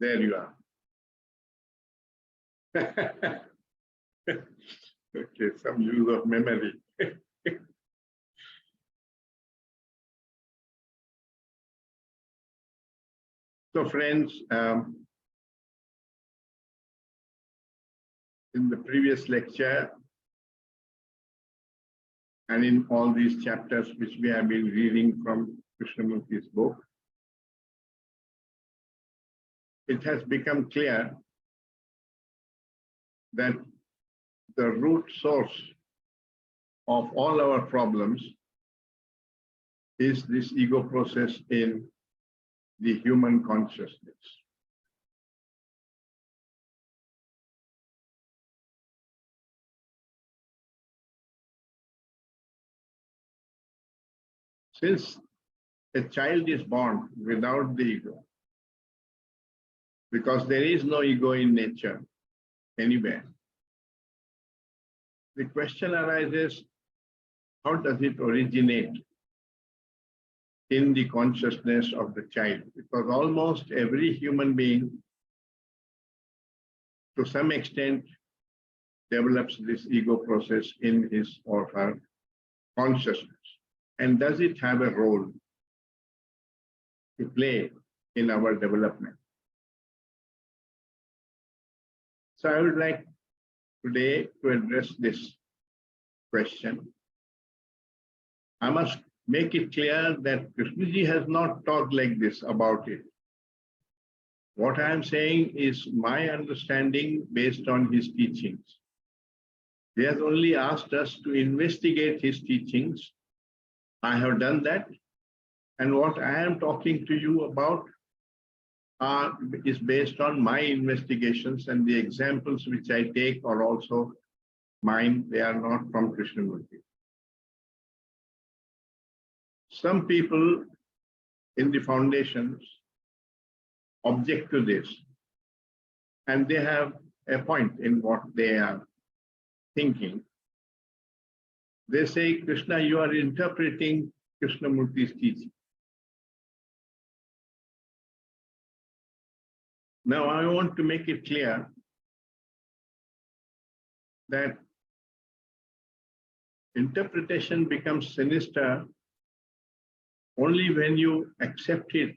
There you are. Okay, some use of memory. So friends, in the previous lecture and in all these chapters which we have been reading from Krishnamurti's book, it has become clear that the root source of all our problems is this ego process in the human consciousness. Since a child is born without the ego, because there is no ego in nature anywhere, the question arises, how does it originate in the consciousness of the child? Because almost every human being, to some extent, develops this ego process in his or her consciousness. And does it have a role to play in our development? So I would like today to address this question. I must make it clear that Krishnaji has not talked like this about it. What I am saying is my understanding based on his teachings. He has only asked us to investigate his teachings. I have done that. And what I am talking to you about is based on my investigations, and the examples which I take are also mine. They are not from Krishnamurti. Some people in the foundations object to this, and they have a point in what they are thinking. They say, Krishna, you are interpreting Krishnamurti's teaching. Now, I want to make it clear that interpretation becomes sinister only when you accept it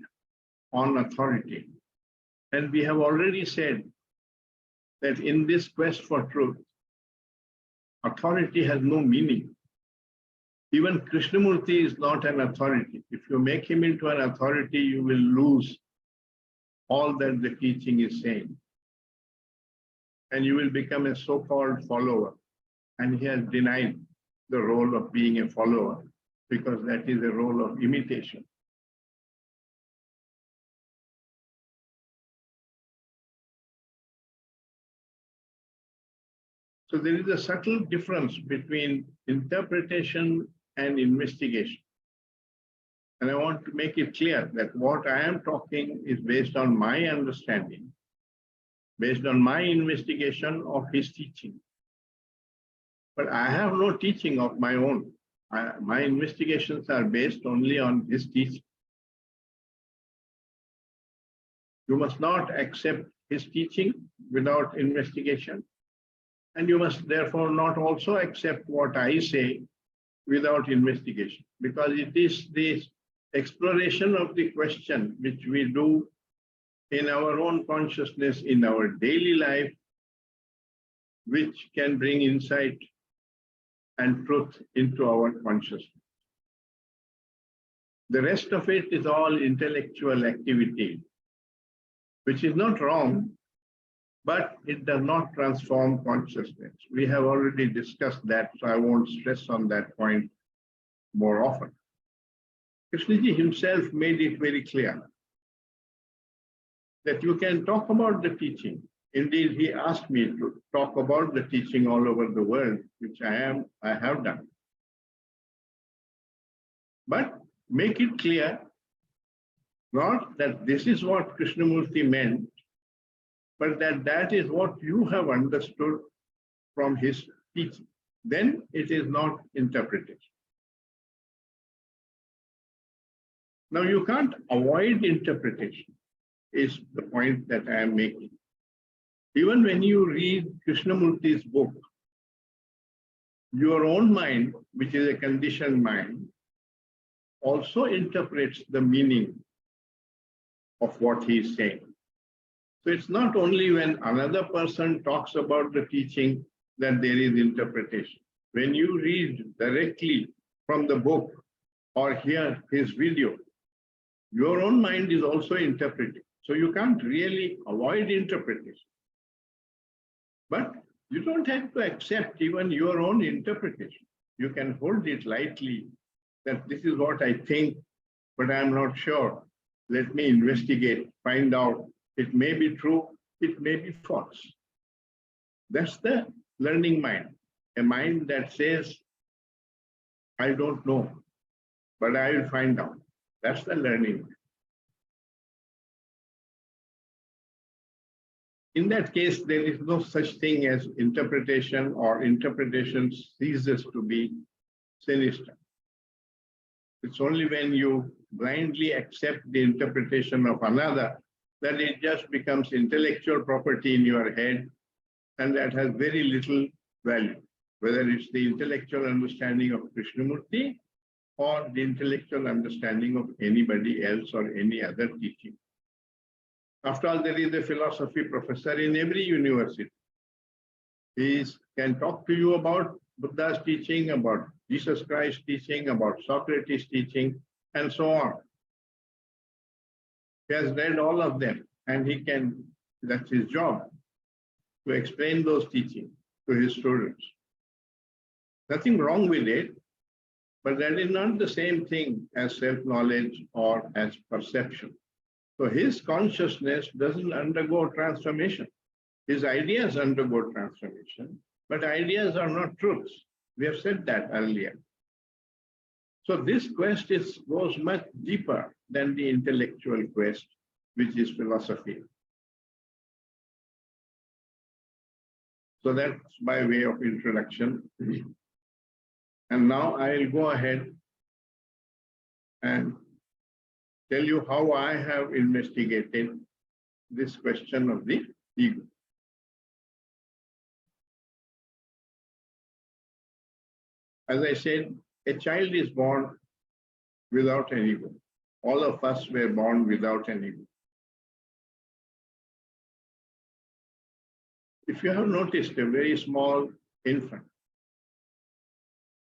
on authority. And we have already said that in this quest for truth, authority has no meaning. Even Krishnamurti is not an authority. If you make him into an authority, you will lose all that the teaching is saying. And you will become a so-called follower. And he has denied the role of being a follower, because that is a role of imitation. So there is a subtle difference between interpretation and investigation. And I want to make it clear that what I am talking is based on my understanding, based on my investigation of his teaching. But I have no teaching of my own. My investigations are based only on his teaching. You must not accept his teaching without investigation. And you must therefore not also accept what I say without investigation, because it is this exploration of the question which we do in our own consciousness, in our daily life, which can bring insight and truth into our consciousness. The rest of it is all intellectual activity, which is not wrong, but it does not transform consciousness. We have already discussed that, so I won't stress on that point more often. Krishnaji himself made it very clear that you can talk about the teaching. Indeed, he asked me to talk about the teaching all over the world, which I have done. But make it clear, not that this is what Krishnamurti meant, but that is what you have understood from his teaching. Then it is not interpretation. Now you can't avoid interpretation. is the point that I am making. Even when you read Krishnamurti's book, your own mind, which is a conditioned mind, also interprets the meaning of what he is saying. So it's not only when another person talks about the teaching that there is interpretation. When you read directly from the book or hear his video, your own mind is also interpreting. So you can't really avoid interpretation. But you don't have to accept even your own interpretation. You can hold it lightly that this is what I think, but I'm not sure. Let me investigate, find out. It may be true, it may be false. That's the learning mind, a mind that says, I don't know, but I will find out. That's the learning mind. In that case, there is no such thing as interpretation, or interpretation ceases to be sinister. It's only when you blindly accept the interpretation of another that it just becomes intellectual property in your head, and that has very little value, whether it's the intellectual understanding of Krishnamurti or the intellectual understanding of anybody else or any other teaching. After all, there is a philosophy professor in every university. He can talk to you about Buddha's teaching, about Jesus Christ's teaching, about Socrates' teaching, and so on. He has read all of them, and he can, that's his job, to explain those teachings to his students. Nothing wrong with it, but that is not the same thing as self-knowledge or as perception. So his consciousness doesn't undergo transformation. His ideas undergo transformation, but ideas are not truths. We have said that earlier. So this quest goes much deeper than the intellectual quest, which is philosophy. So that's by way of introduction. And now I'll go ahead and tell you how I have investigated this question of the ego. As I said, a child is born without an ego. All of us were born without an ego. If you have noticed a very small infant,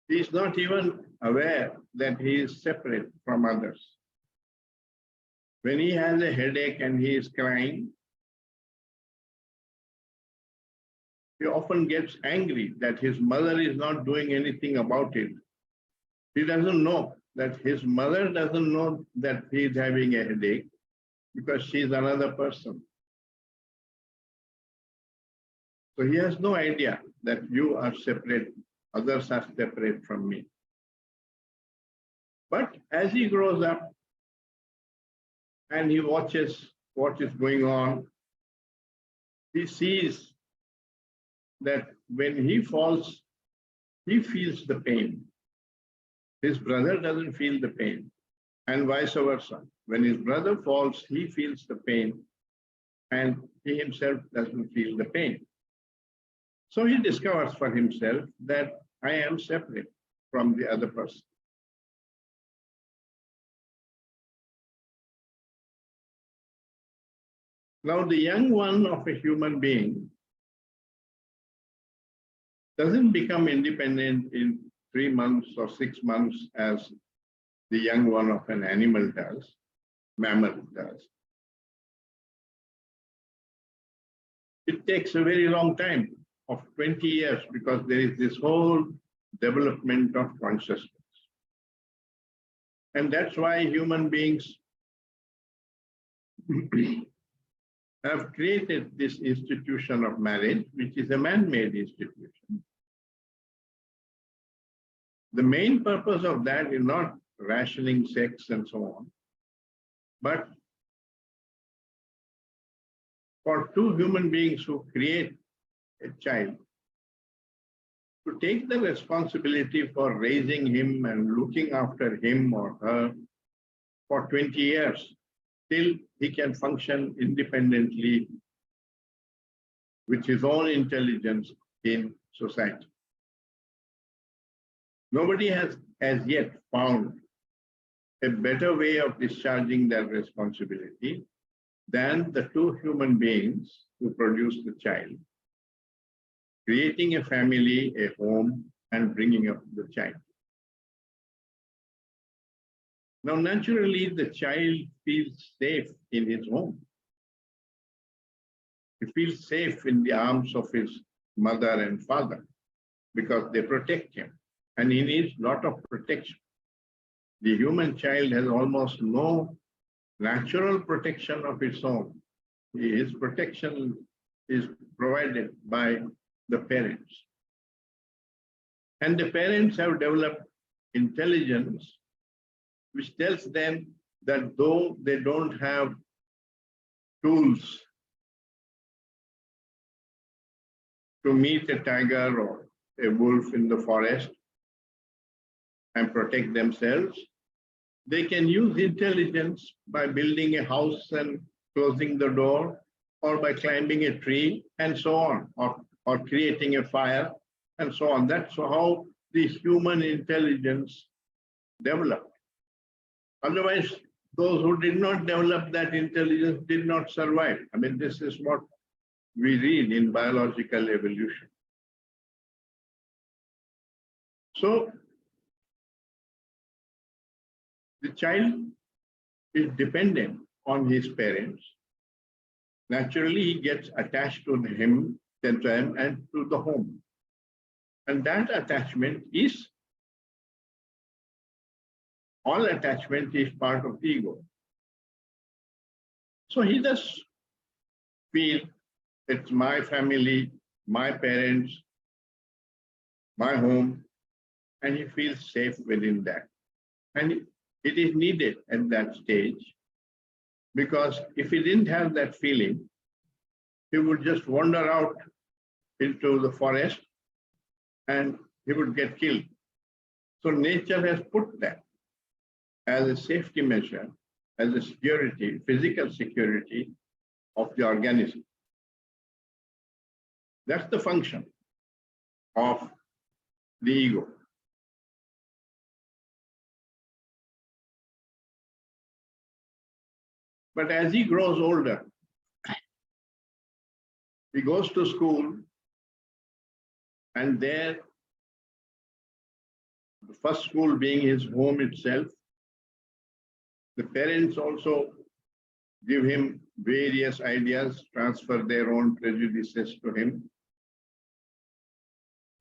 he is not even aware that he is separate from others. When he has a headache and he is crying, he often gets angry that his mother is not doing anything about it. He doesn't know that his mother doesn't know that he is having a headache because she is another person. So he has no idea that you are separate, others are separate from me. But as he grows up and he watches what is going on, he sees that when he falls, he feels the pain. His brother doesn't feel the pain, and vice versa. When his brother falls, he feels the pain, and he himself doesn't feel the pain. So he discovers for himself that I am separate from the other person. Now, the young one of a human being doesn't become independent in 3 months or 6 months as the young one of an animal does, mammal does. It takes a very long time of 20 years because there is this whole development of consciousness. And that's why human beings have created this institution of marriage, which is a man-made institution. The main purpose of that is not rationing sex and so on, but for two human beings who create a child to take the responsibility for raising him and looking after him or her for 20 years till he can function independently with his own intelligence in society. Nobody has as yet found a better way of discharging their responsibility than the two human beings who produce the child, creating a family, a home, and bringing up the child. Now, naturally, the child feels safe in his home. He feels safe in the arms of his mother and father because they protect him, and he needs a lot of protection. The human child has almost no natural protection of its own. His protection is provided by the parents. And the parents have developed intelligence which tells them that though they don't have tools to meet a tiger or a wolf in the forest and protect themselves, they can use intelligence by building a house and closing the door, or by climbing a tree and so on, or creating a fire and so on. That's how the human intelligence developed. Otherwise, those who did not develop that intelligence did not survive. I mean, this is what we read in biological evolution. So, the child is dependent on his parents. Naturally, he gets attached to them and to the home. And that attachment is, all attachment is part of the ego. So he does feel it's my family, my parents, my home, and he feels safe within that. And it is needed at that stage, because if he didn't have that feeling, he would just wander out into the forest and he would get killed. So nature has put that as a safety measure, as a security, physical security of the organism. That's the function of the ego. But as he grows older, he goes to school, and there, the first school being his home itself, the parents also give him various ideas, transfer their own prejudices to him.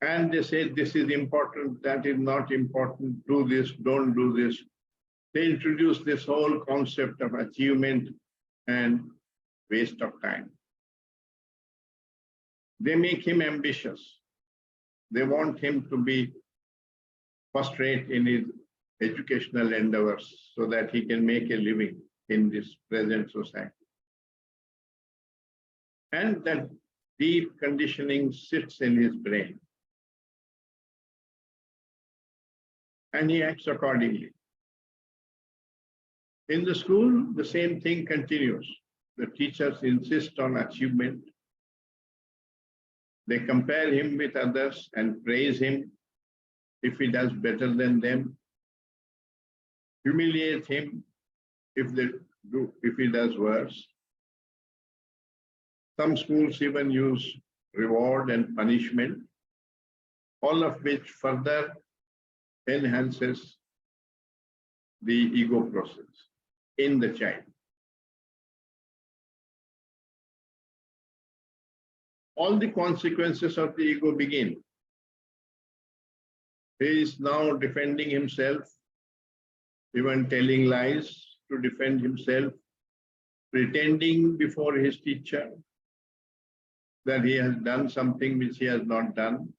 And they say, this is important, that is not important, do this, don't do this. They introduce this whole concept of achievement and waste of time. They make him ambitious. They want him to be first rate in his educational endeavors so that he can make a living in this present society. And that deep conditioning sits in his brain. And he acts accordingly. In the school, the same thing continues. The teachers insist on achievement. They compare him with others and praise him if he does better than them, humiliate him if he does worse. Some schools even use reward and punishment, all of which further enhances the ego process in the child. All the consequences of the ego begin. He is now defending himself, even telling lies to defend himself, pretending before his teacher that he has done something which he has not done,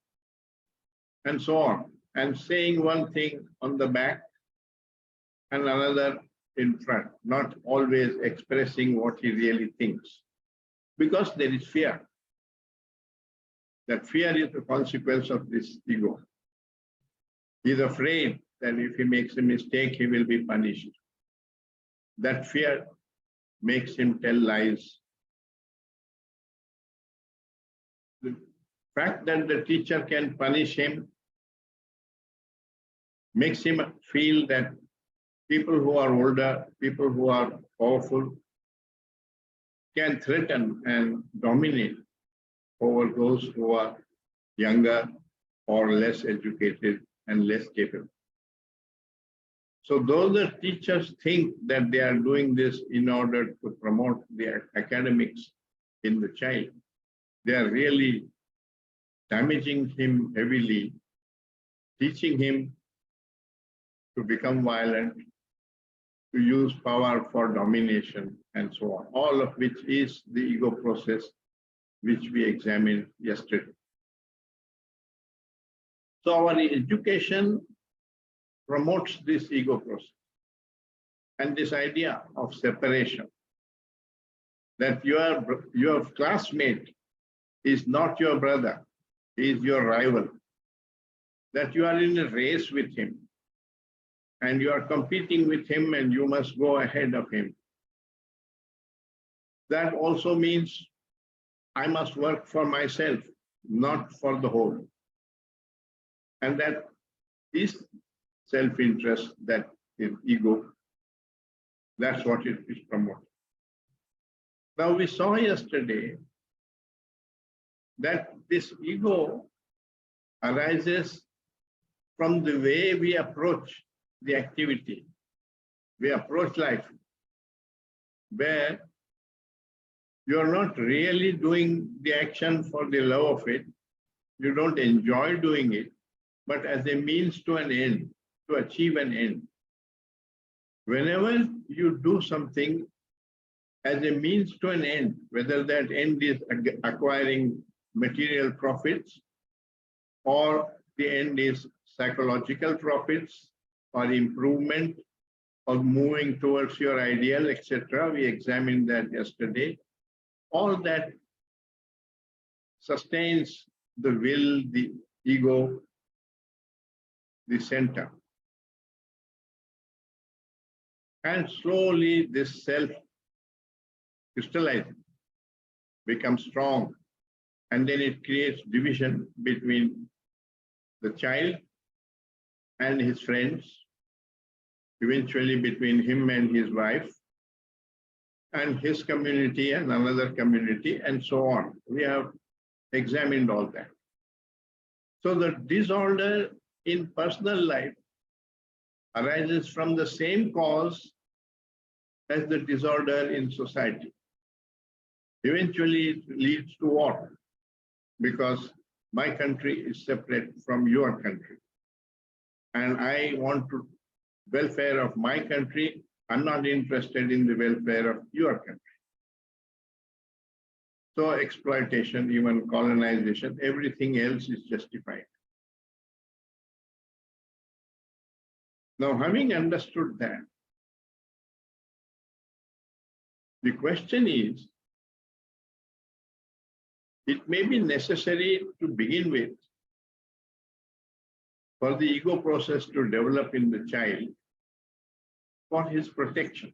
and so on, and saying one thing on the back and another in front, not always expressing what he really thinks, because there is fear. That fear is the consequence of this ego. He is afraid that if he makes a mistake, he will be punished. That fear makes him tell lies. The fact that the teacher can punish him makes him feel that people who are older, people who are powerful, can threaten and dominate over those who are younger or less educated and less capable. So though the teachers think that they are doing this in order to promote the academics in the child, they are really damaging him heavily, teaching him to become violent, to use power for domination, and so on, all of which is the ego process which we examined yesterday. So our education promotes this ego process and this idea of separation, that your classmate is not your brother, he is your rival, that you are in a race with him and you are competing with him and you must go ahead of him. That also means I must work for myself, not for the whole. And that is self-interest, that is ego. That's what it is promoting. Now we saw yesterday that this ego arises from the way we approach the activity. We approach life, where you're not really doing the action for the love of it. You don't enjoy doing it, but as a means to an end, to achieve an end. Whenever you do something as a means to an end, whether that end is acquiring material profits or the end is psychological profits or improvement or moving towards your ideal, etc. We examined that yesterday. All that sustains the will, the ego, the center. And slowly this self crystallizes, becomes strong, and then it creates division between the child and his friends, eventually between him and his wife, and his community and another community, and so on. We have examined all that. So the disorder in personal life arises from the same cause as the disorder in society. Eventually it leads to war, because my country is separate from your country. And I want to welfare of my country. I'm not interested in the welfare of your country. So exploitation, even colonization, everything else is justified. Now, having understood that, the question is, it may be necessary to begin with for the ego process to develop in the child for his protection,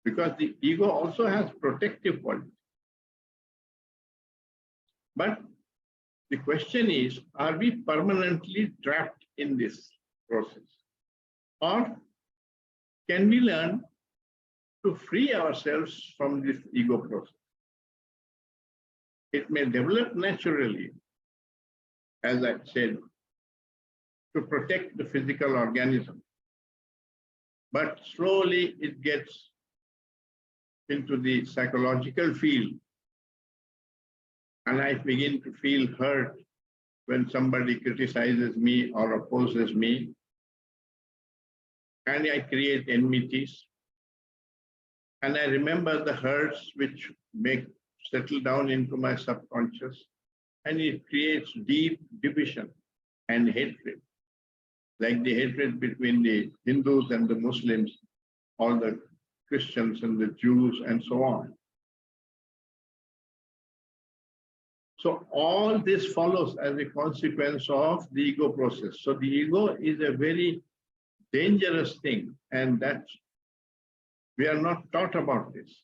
because the ego also has protective quality. But the question is, are we permanently trapped in this process? Or can we learn to free ourselves from this ego process? It may develop naturally, as I said, to protect the physical organism. But slowly it gets into the psychological field. And I begin to feel hurt when somebody criticizes me or opposes me. And I create enmities. And I remember the hurts which settle down into my subconscious. And it creates deep division and hatred, like the hatred between the Hindus and the Muslims, or the Christians and the Jews, and so on. So all this follows as a consequence of the ego process. So the ego is a very dangerous thing, and that's We are not taught about this.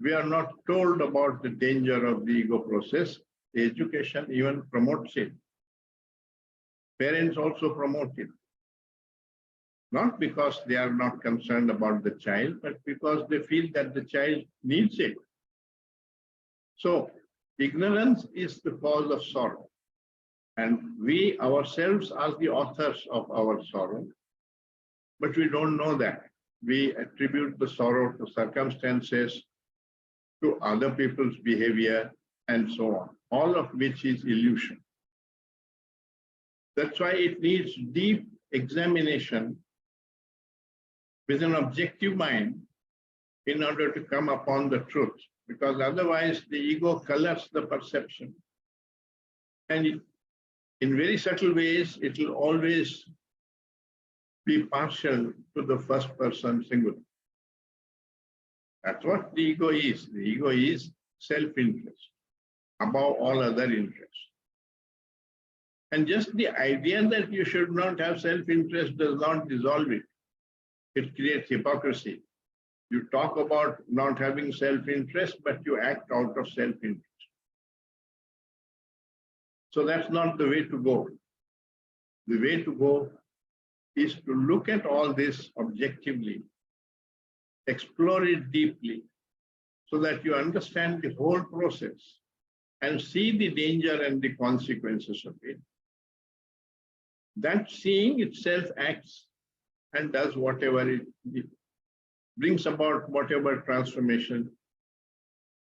We are not told about the danger of the ego process. The education even promotes it. Parents also promote it. Not because they are not concerned about the child, but because they feel that the child needs it. So ignorance is the cause of sorrow. And we ourselves are the authors of our sorrow, but we don't know that. We attribute the sorrow to circumstances, to other people's behavior, and so on, all of which is illusion. That's why it needs deep examination with an objective mind in order to come upon the truth, because otherwise the ego colors the perception. And in very subtle ways, it will always be partial to the first person singular. That's what the ego is. The ego is self-interest above all other interests. And just the idea that you should not have self-interest does not dissolve it. It creates hypocrisy. You talk about not having self-interest, but you act out of self-interest. So that's not the way to go. The way to go is to look at all this objectively, explore it deeply, so that you understand the whole process and see the danger and the consequences of it. That seeing itself acts and does whatever it brings about, whatever transformation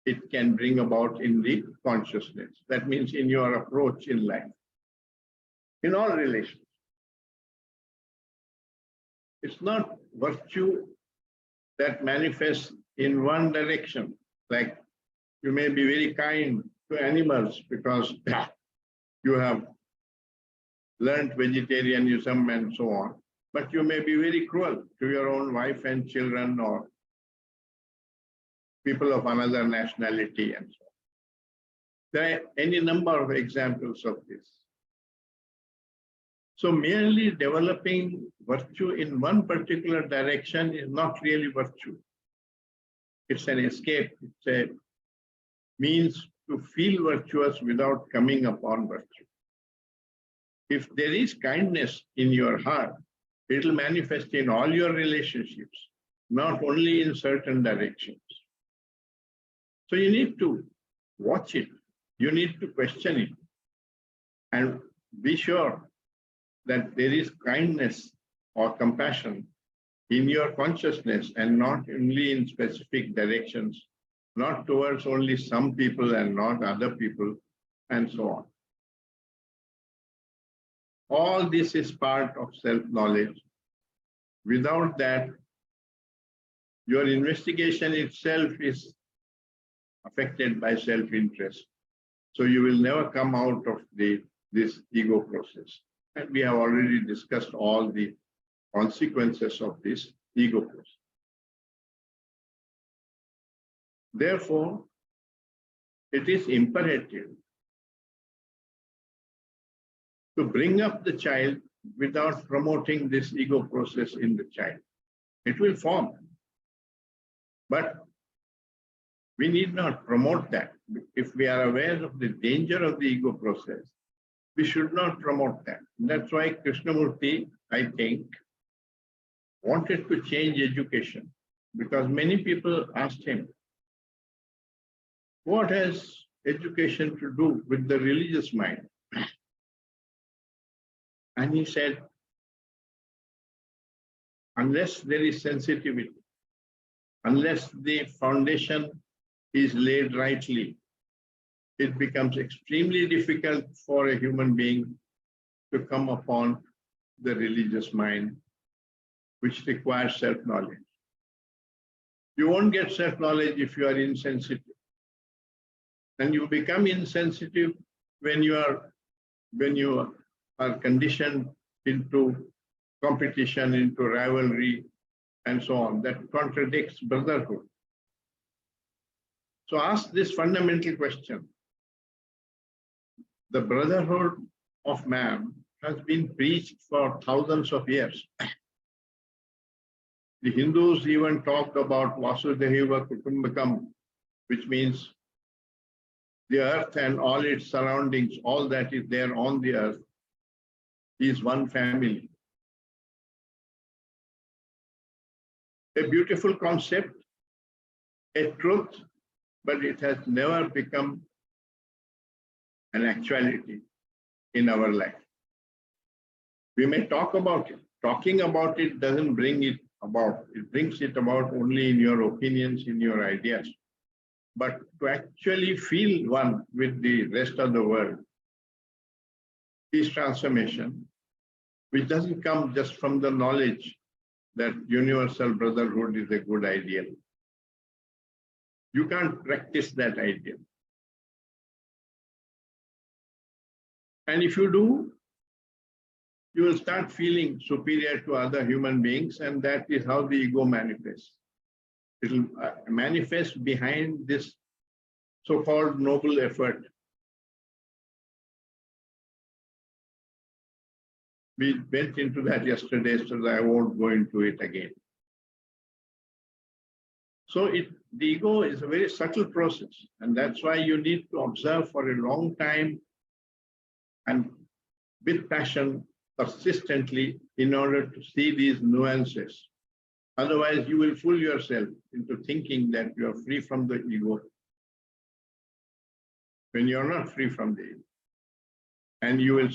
it can bring about in the consciousness. That means in your approach in life, in all relations. It's not virtue that manifests in one direction, like you may be very kind to animals because you have learned vegetarianism and so on, but you may be very cruel to your own wife and children or people of another nationality and so on. There are any number of examples of this. So merely developing virtue in one particular direction is not really virtue. It's an escape. It's a means to feel virtuous without coming upon virtue. If there is kindness in your heart, it will manifest in all your relationships, not only in certain directions. So you need to watch it. You need to question it and be sure that there is kindness or compassion in your consciousness and not only in specific directions, not towards only some people and not other people, and so on. All this is part of self-knowledge. Without that, your investigation itself is affected by self-interest. So you will never come out of this ego process. And we have already discussed all the consequences of this ego process. Therefore, it is imperative to bring up the child without promoting this ego process in the child. It will form, but we need not promote that. If we are aware of the danger of the ego process, we should not promote that. That's why Krishnamurti, I think, wanted to change education, because many people asked him, what has education to do with the religious mind? And he said, unless there is sensitivity, unless the foundation is laid rightly, it becomes extremely difficult for a human being to come upon the religious mind, which requires self-knowledge. You won't get self-knowledge if you are insensitive. And you become insensitive when you are conditioned into competition, into rivalry, and so on. That contradicts brotherhood. So ask this fundamental question. The brotherhood of man has been preached for thousands of years. The Hindus even talked about Vasudhaiva Kutumbakam, which means the earth and all its surroundings, all that is there on the earth, is one family. A beautiful concept, a truth, but it has never become an actuality in our life. We may talk about it. Talking about it doesn't bring it about. It brings it about only in your opinions, in your ideas. But to actually feel one with the rest of the world is transformation, which doesn't come just from the knowledge that universal brotherhood is a good ideal. You can't practice that ideal. And if you do, you will start feeling superior to other human beings, and that is how the ego manifests. It will manifest behind this so-called noble effort. We went into that yesterday, so I won't go into it again. So the ego is a very subtle process, and that's why you need to observe for a long time and with passion, persistently, in order to see these nuances. Otherwise, you will fool yourself into thinking that you are free from the ego when you're not free from the ego. And you will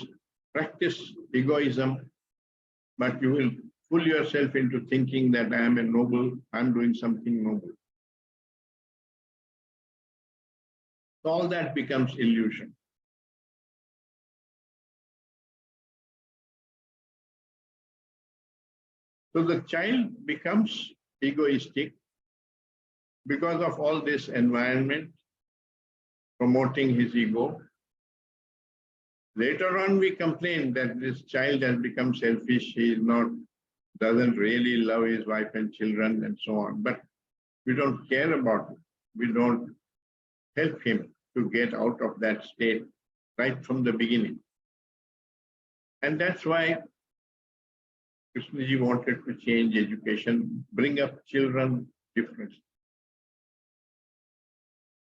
practice egoism, but you will fool yourself into thinking that I am a noble, I'm doing something noble. All that becomes illusion. So the child becomes egoistic because of all this environment promoting his ego. Later on, we complain that this child has become selfish, he doesn't really love his wife and children and so on. But we don't care about it. We don't help him to get out of that state right from the beginning. And that's why Krishnaji wanted to change education, bring up children differently.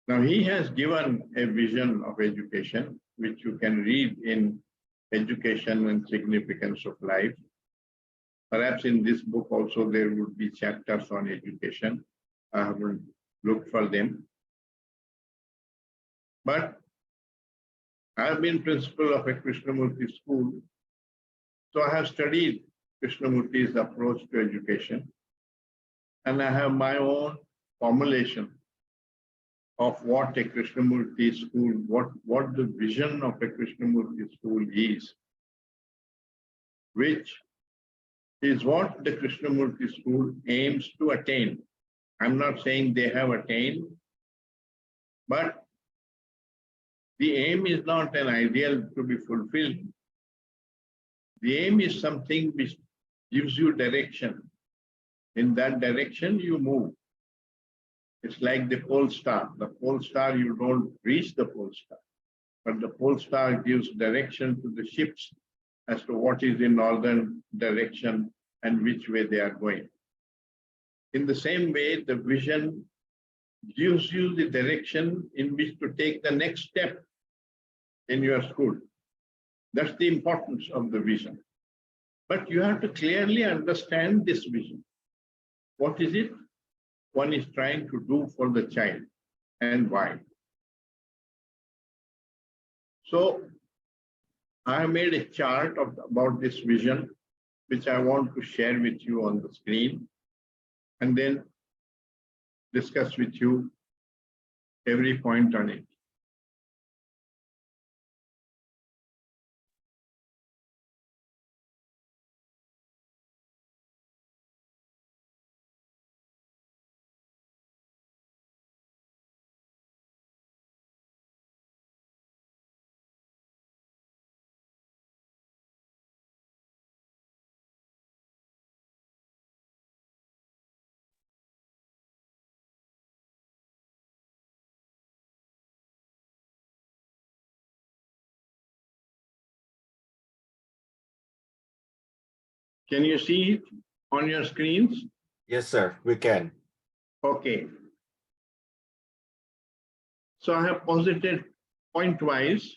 Now he has given a vision of education, which you can read in Education and Significance of Life. Perhaps in this book also there would be chapters on education. I haven't looked for them. But I have been principal of a Krishnamurti school, so I have studied Krishnamurti's approach to education, and I have my own formulation of what a Krishnamurti school, what the vision of a Krishnamurti school is, which is what the Krishnamurti school aims to attain. I'm not saying they have attained, but the aim is not an ideal to be fulfilled. The aim is something which gives you direction. In that direction, you move. It's like the pole star. The pole star, you don't reach the pole star, but the pole star gives direction to the ships as to what is the northern direction and which way they are going. In the same way, the vision gives you the direction in which to take the next step in your school. That's the importance of the vision. But you have to clearly understand this vision. What is it one is trying to do for the child and why? So I have made a chart about this vision, which I want to share with you on the screen, and then discuss with you every point on it. Can you see it on your screens? Yes, sir, we can. Okay. So I have posited point-wise.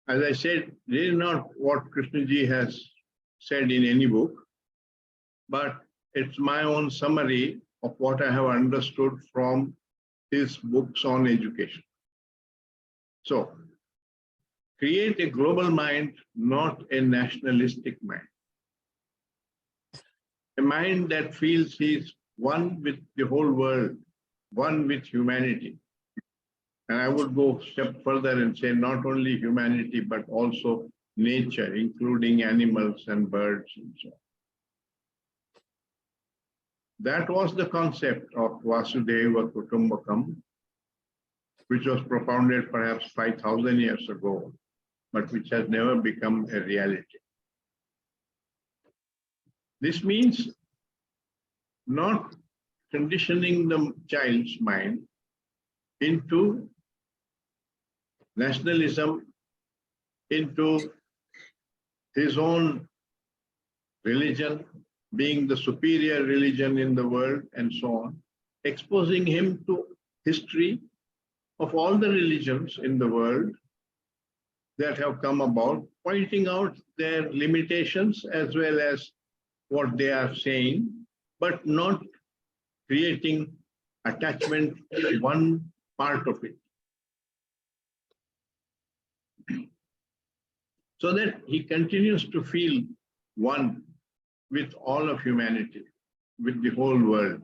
As I said, this is not what Krishna ji has said in any book, but it's my own summary of what I have understood from his books on education. So, create a global mind, not a nationalistic mind. A mind that feels he's one with the whole world, one with humanity. And I would go a step further and say not only humanity, but also nature, including animals and birds and so on. That was the concept of Vasudeva Kutumbakam, which was propounded perhaps 5,000 years ago, but which has never become a reality. This means not conditioning the child's mind into nationalism, into his own religion, being the superior religion in the world, and so on, exposing him to history of all the religions in the world that have come about, pointing out their limitations as well as what they are saying, but not creating attachment to one part of it. So that he continues to feel one with all of humanity, with the whole world.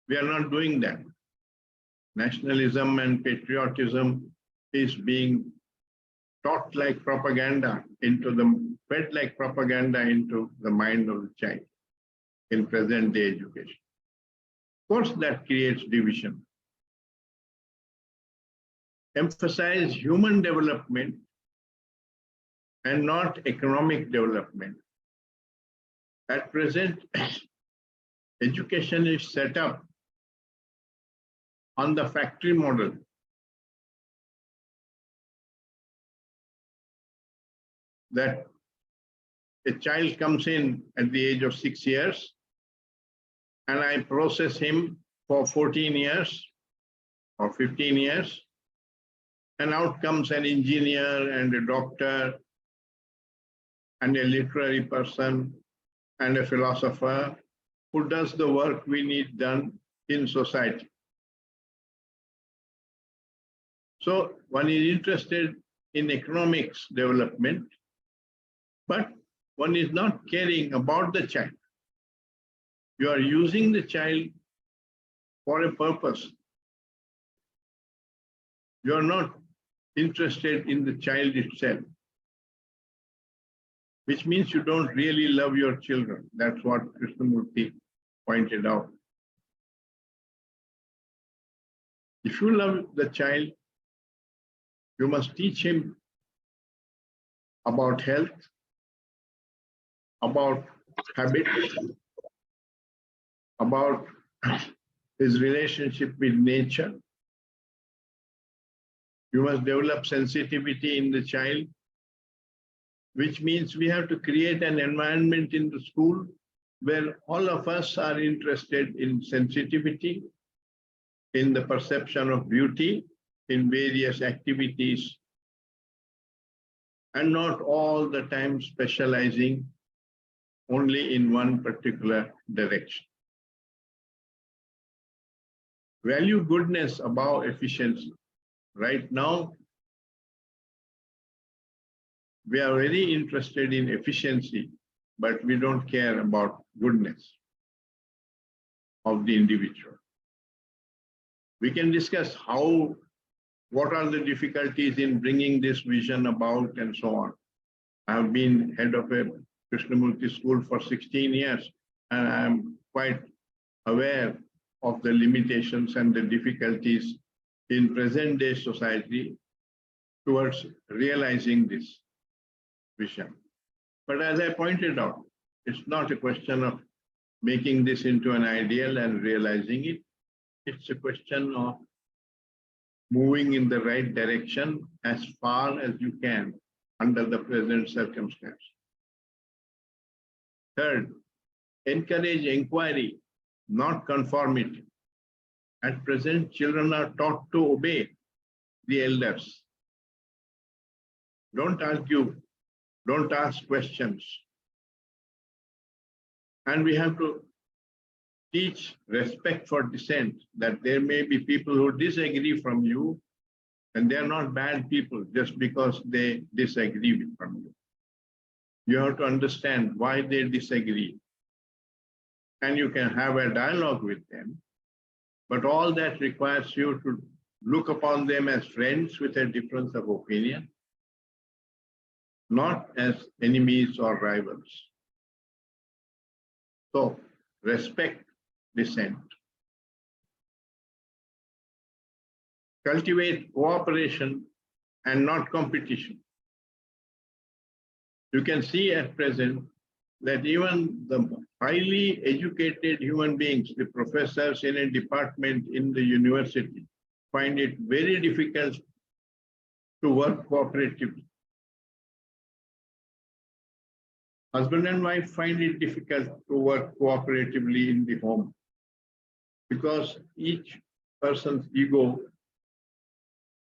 We are not doing that. Nationalism and patriotism is being taught like propaganda fed like propaganda into the mind of the child in present day education. Of course, that creates division. Emphasize human development and not economic development. At present, education is set up on the factory model. That a child comes in at the age of 6 years and I process him for 14 years or 15 years, and out comes an engineer and a doctor and a literary person and a philosopher who does the work we need done in society. So one is interested in economics development, but one is not caring about the child. You are using the child for a purpose. You are not interested in the child itself, which means you don't really love your children. That's what Krishnamurti pointed out. If you love the child, you must teach him about health, about habits, about his relationship with nature. You must develop sensitivity in the child, which means we have to create an environment in the school where all of us are interested in sensitivity, in the perception of beauty, in various activities, and not all the time specializing only in one particular direction. Value goodness above efficiency. Right now, we are very interested in efficiency, but we don't care about goodness of the individual. We can discuss what are the difficulties in bringing this vision about and so on. I have been head of a Krishnamurti school for 16 years, and I am quite aware of the limitations and the difficulties in present day society towards realizing this vision. But as I pointed out, it's not a question of making this into an ideal and realizing it. It's a question of moving in the right direction as far as you can under the present circumstance. Third, encourage inquiry, not conformity. At present, children are taught to obey the elders. Don't argue, don't ask questions. And we have to teach respect for dissent, that there may be people who disagree from you, and they're not bad people just because they disagree from you. You have to understand why they disagree. And you can have a dialogue with them, but all that requires you to look upon them as friends with a difference of opinion, not as enemies or rivals. So, respect dissent. Cultivate cooperation and not competition. You can see at present that even the highly educated human beings, the professors in a department in the university, find it very difficult to work cooperatively. Husband and wife find it difficult to work cooperatively in the home because each person's ego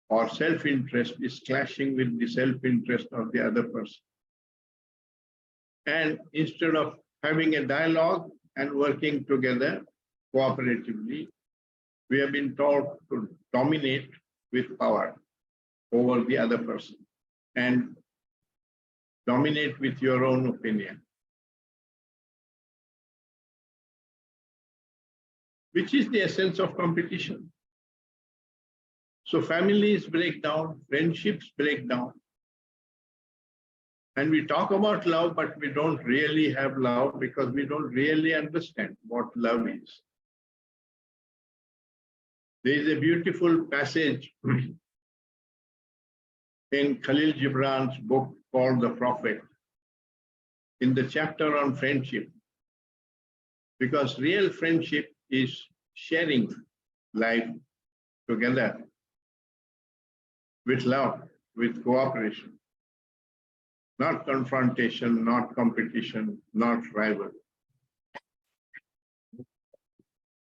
or self-interest is clashing with the self-interest of the other person. And instead of having a dialogue and working together cooperatively, we have been taught to dominate with power over the other person and dominate with your own opinion, which is the essence of competition. So families break down, friendships break down. And we talk about love, but we don't really have love because we don't really understand what love is. There is a beautiful passage in Khalil Gibran's book called The Prophet, in the chapter on friendship, because real friendship is sharing life together with love, with cooperation, not confrontation, not competition, not rival.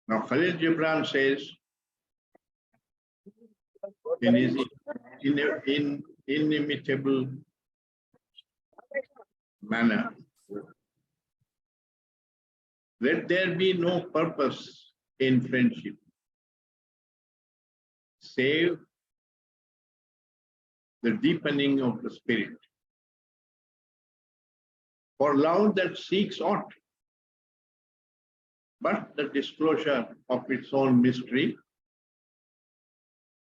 Now, Khalil Gibran says in his inimitable manner, let there be no purpose in friendship save the deepening of the spirit. For love that seeks aught but the disclosure of its own mystery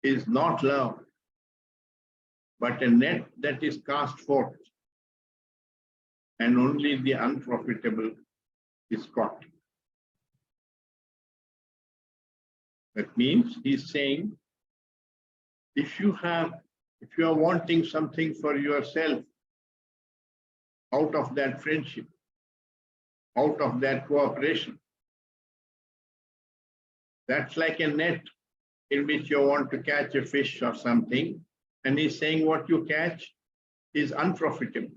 is not love, but a net that is cast forth, and only the unprofitable is caught. That means he's saying, if you are wanting something for yourself out of that friendship, out of that cooperation, that's like a net in which you want to catch a fish or something, and he's saying what you catch is unprofitable,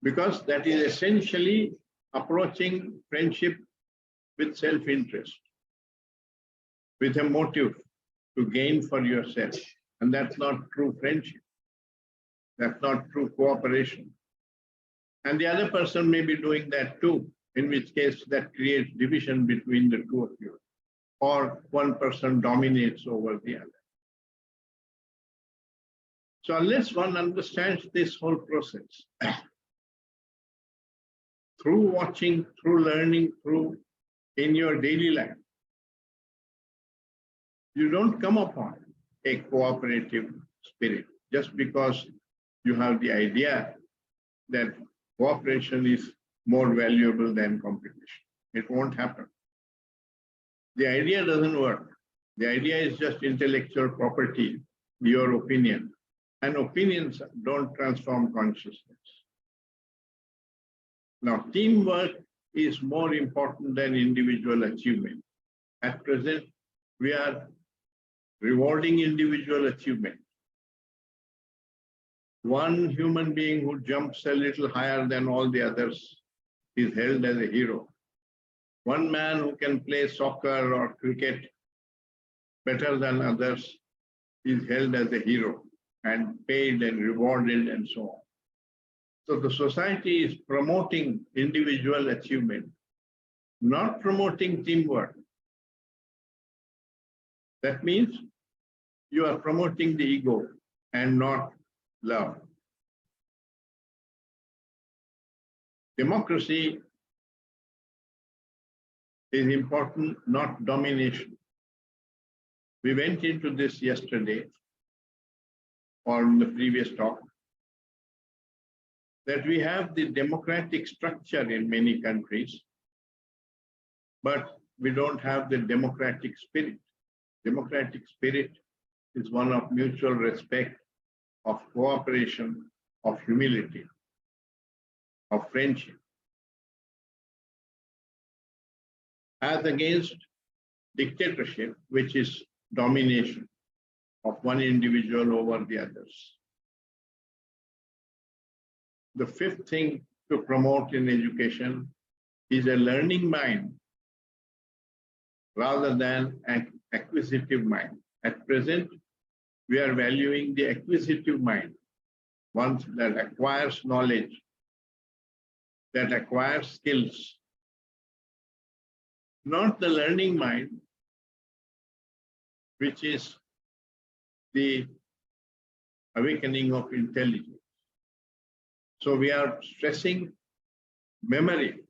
because that is essentially approaching friendship with self-interest, with a motive to gain for yourself. And that's not true friendship. That's not true cooperation. And the other person may be doing that too, in which case that creates division between the two of you, or one person dominates over the other. So unless one understands this whole process, through watching, through learning, through in your daily life, you don't come upon a cooperative spirit just because you have the idea that cooperation is more valuable than competition. It won't happen. The idea doesn't work. The idea is just intellectual property, your opinion. And opinions don't transform consciousness. Now, teamwork is more important than individual achievement. At present, we are rewarding individual achievement. One human being who jumps a little higher than all the others is held as a hero. One man who can play soccer or cricket better than others is held as a hero and paid and rewarded and so on. So the society is promoting individual achievement, not promoting teamwork. That means you are promoting the ego and not love. Democracy is important, not domination. We went into this yesterday or in the previous talk, that we have the democratic structure in many countries, but we don't have the democratic spirit. Democratic spirit is one of mutual respect, of cooperation, of humility, of friendship, as against dictatorship, which is domination of one individual over the others. The fifth thing to promote in education is a learning mind rather than an acquisitive mind. At present, we are valuing the acquisitive mind, one that acquires knowledge, that acquires skills, not the learning mind, which is the awakening of intelligence. So we are stressing memory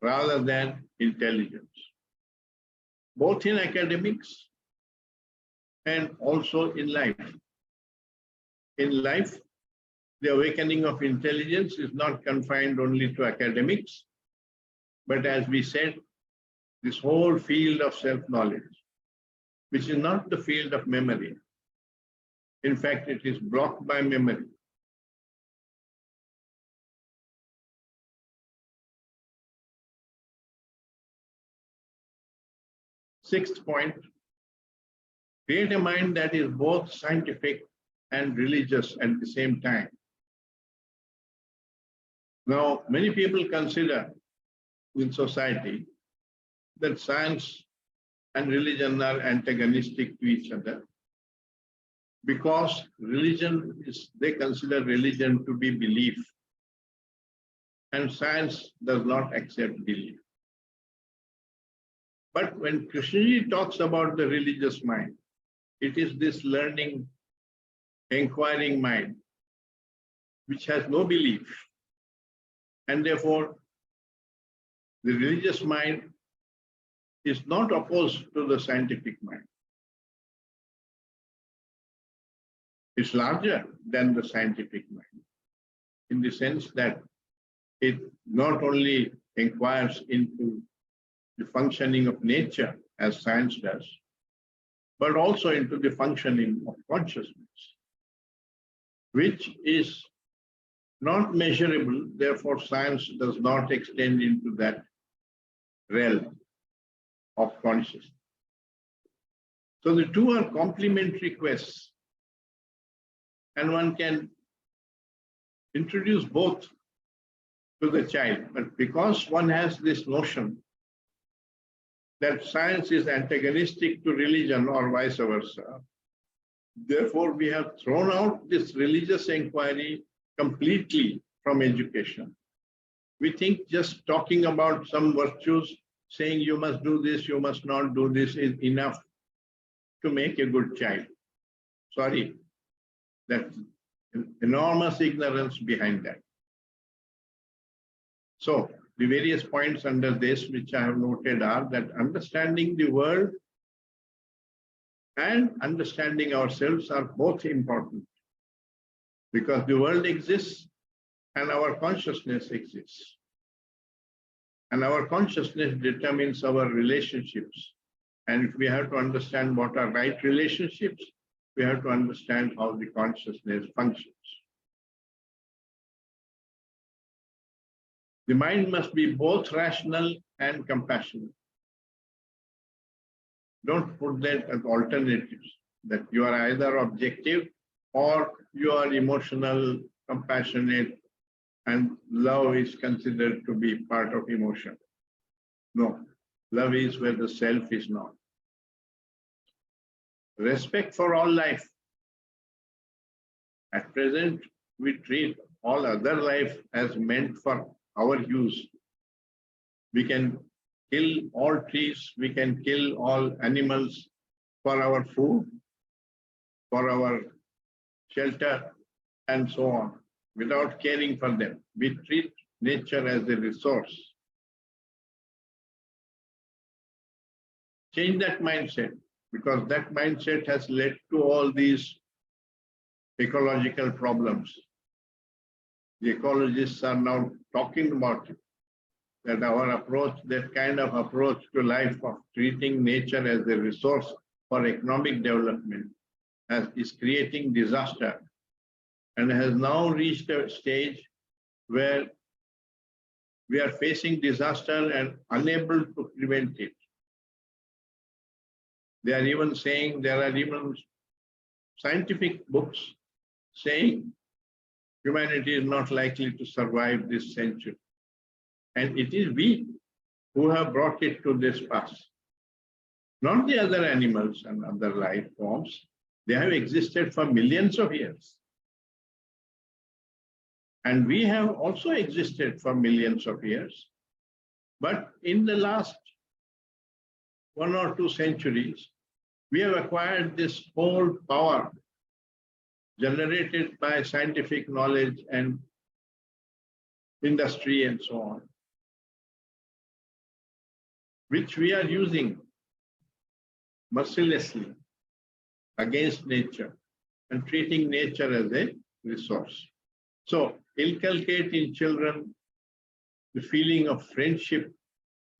rather than intelligence, both in academics and also in life. In life, the awakening of intelligence is not confined only to academics, but as we said, this whole field of self-knowledge, which is not the field of memory. In fact, it is blocked by memory. Sixth point, create a mind that is both scientific and religious at the same time. Now, many people consider in society that science and religion are antagonistic to each other because religion is, they consider religion to be belief, and science does not accept belief. But when Krishna talks about the religious mind, it is this learning, inquiring mind, which has no belief. And therefore, the religious mind is not opposed to the scientific mind. It's larger than the scientific mind, in the sense that it not only inquires into the functioning of nature, as science does, but also into the functioning of consciousness, which is not measurable. Therefore, science does not extend into that realm of consciousness. So the two are complementary quests, and one can introduce both to the child. But because one has this notion that science is antagonistic to religion or vice versa, therefore we have thrown out this religious inquiry completely from education. We think just talking about some virtues, saying you must do this, you must not do this, is enough to make a good child. Sorry, that's enormous ignorance behind that. So the various points under this which I have noted are that understanding the world and understanding ourselves are both important, because the world exists and our consciousness exists. And our consciousness determines our relationships. And if we have to understand what are right relationships, we have to understand how the consciousness functions. The mind must be both rational and compassionate. Don't put that as alternatives, that you are either objective or you are emotional, compassionate, and love is considered to be part of emotion. No, love is where the self is not. Respect for all life. At present, we treat all other life as meant for our use. We can kill all trees, we can kill all animals for our food, for our shelter, and so on, without caring for them. We treat nature as a resource. Change that mindset, because that mindset has led to all these ecological problems. The ecologists are now talking about it, that our approach, that kind of approach to life of treating nature as a resource for economic development is creating disaster, and has now reached a stage where we are facing disaster and unable to prevent it. They are even saying, there are even scientific books saying humanity is not likely to survive this century. And it is we who have brought it to this pass. Not the other animals and other life forms. They have existed for millions of years. And we have also existed for millions of years. But in the last 1 or 2 centuries, we have acquired this whole power generated by scientific knowledge and industry and so on, which we are using mercilessly against nature and treating nature as a resource. So inculcate in children the feeling of friendship,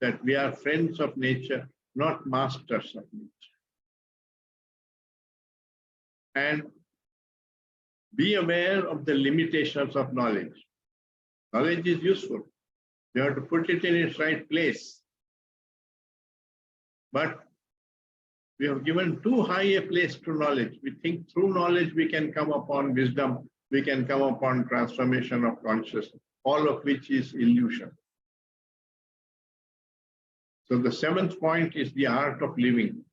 that we are friends of nature, not masters of nature. And be aware of the limitations of knowledge. Knowledge is useful. You have to put it in its right place. But we have given too high a place to knowledge. We think through knowledge we can come upon wisdom, we can come upon transformation of consciousness, all of which is illusion. So the 7th point is the art of living.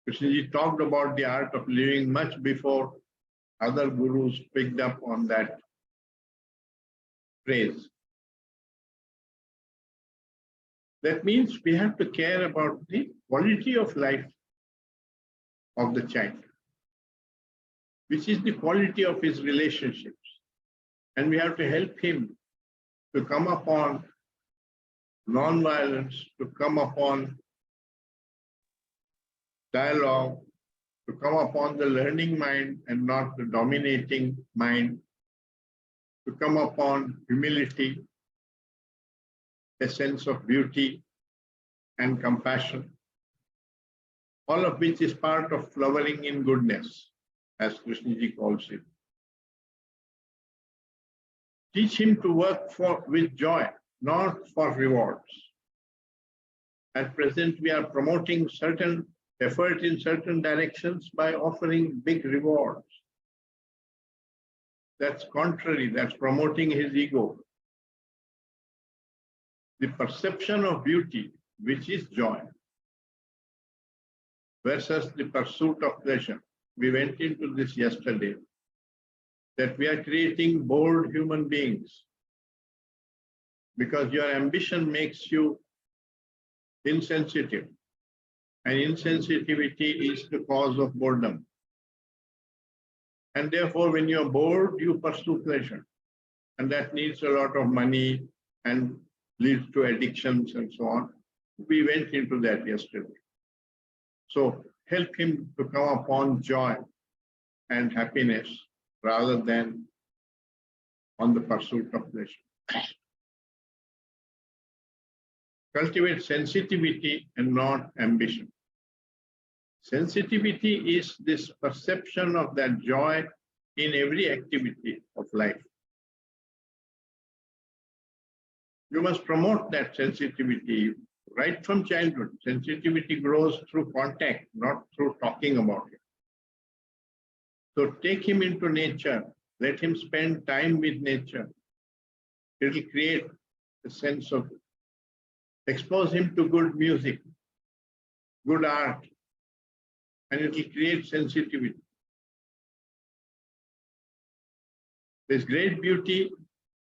Krishnaji talked about the art of living much before other gurus picked up on that phrase. That means we have to care about the quality of life of the child, which is the quality of his relationships. And we have to help him to come upon non-violence, to come upon dialogue, to come upon the learning mind and not the dominating mind, to come upon humility, a sense of beauty and compassion, all of which is part of flowering in goodness, as Krishnaji calls it. Teach him to work with joy, not for rewards. At present, we are promoting certain effort in certain directions by offering big rewards. That's contrary, that's promoting his ego. The perception of beauty, which is joy, versus the pursuit of pleasure. We went into this yesterday, that we are creating bored human beings because your ambition makes you insensitive. And insensitivity is the cause of boredom. And therefore, when you're bored, you pursue pleasure. And that needs a lot of money and leads to addictions and so on. We went into that yesterday. So help him to come upon joy and happiness rather than on the pursuit of pleasure. Cultivate sensitivity and not ambition. Sensitivity is this perception of that joy in every activity of life. You must promote that sensitivity right from childhood. Sensitivity grows through contact, not through talking about it. So take him into nature, let him spend time with nature. It will create a sense of, expose him to good music, good art, and it will create sensitivity. There's great beauty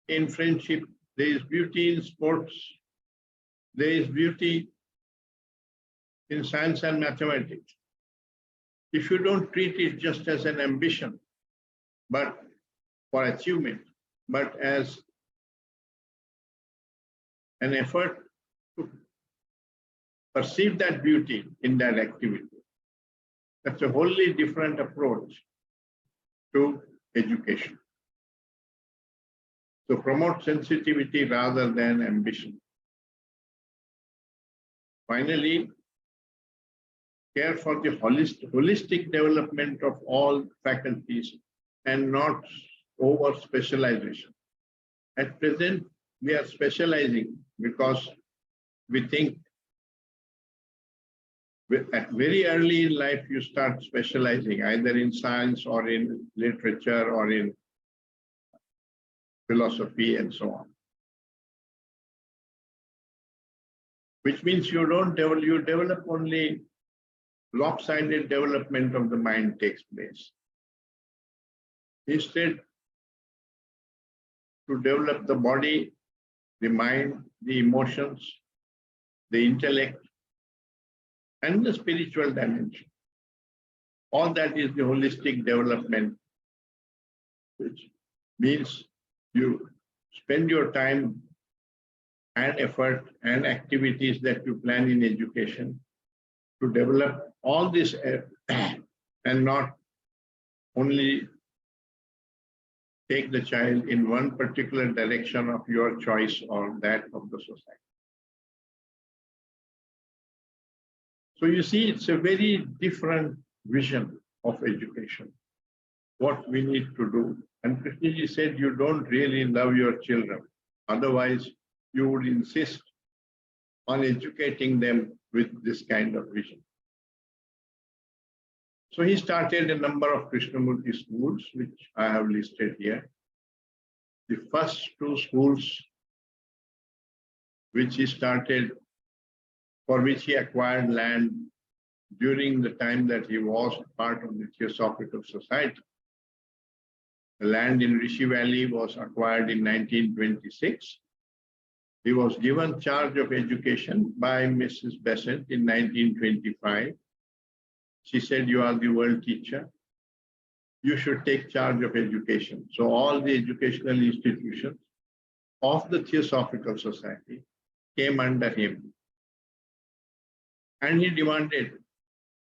in friendship, there is beauty in sports, there is beauty in science and mathematics. If you don't treat it just as an ambition, but for achievement, but as an effort to perceive that beauty in that activity, that's a wholly different approach to education. So promote sensitivity rather than ambition. Finally, care for the holistic development of all faculties and not over specialization. At present, we are specializing because we think at very early in life you start specializing either in science or in literature or in philosophy and so on. Which means you develop only lopsided development of the mind takes place. Instead, to develop the body, the mind, the emotions, the intellect, and the spiritual dimension. All that is the holistic development, which means you spend your time and effort and activities that you plan in education to develop all this and not only take the child in one particular direction of your choice or that of the society. So you see, it's a very different vision of education, what we need to do. And Krishnaji said, you don't really love your children. Otherwise, you would insist on educating them with this kind of vision. So he started a number of Krishnamurti schools, which I have listed here. The first two schools which he started, for which he acquired land during the time that he was part of the Theosophical Society. The land in Rishi Valley was acquired in 1926. He was given charge of education by Mrs. Besant in 1925. She said, you are the world teacher. You should take charge of education. So all the educational institutions of the Theosophical Society came under him. And he demanded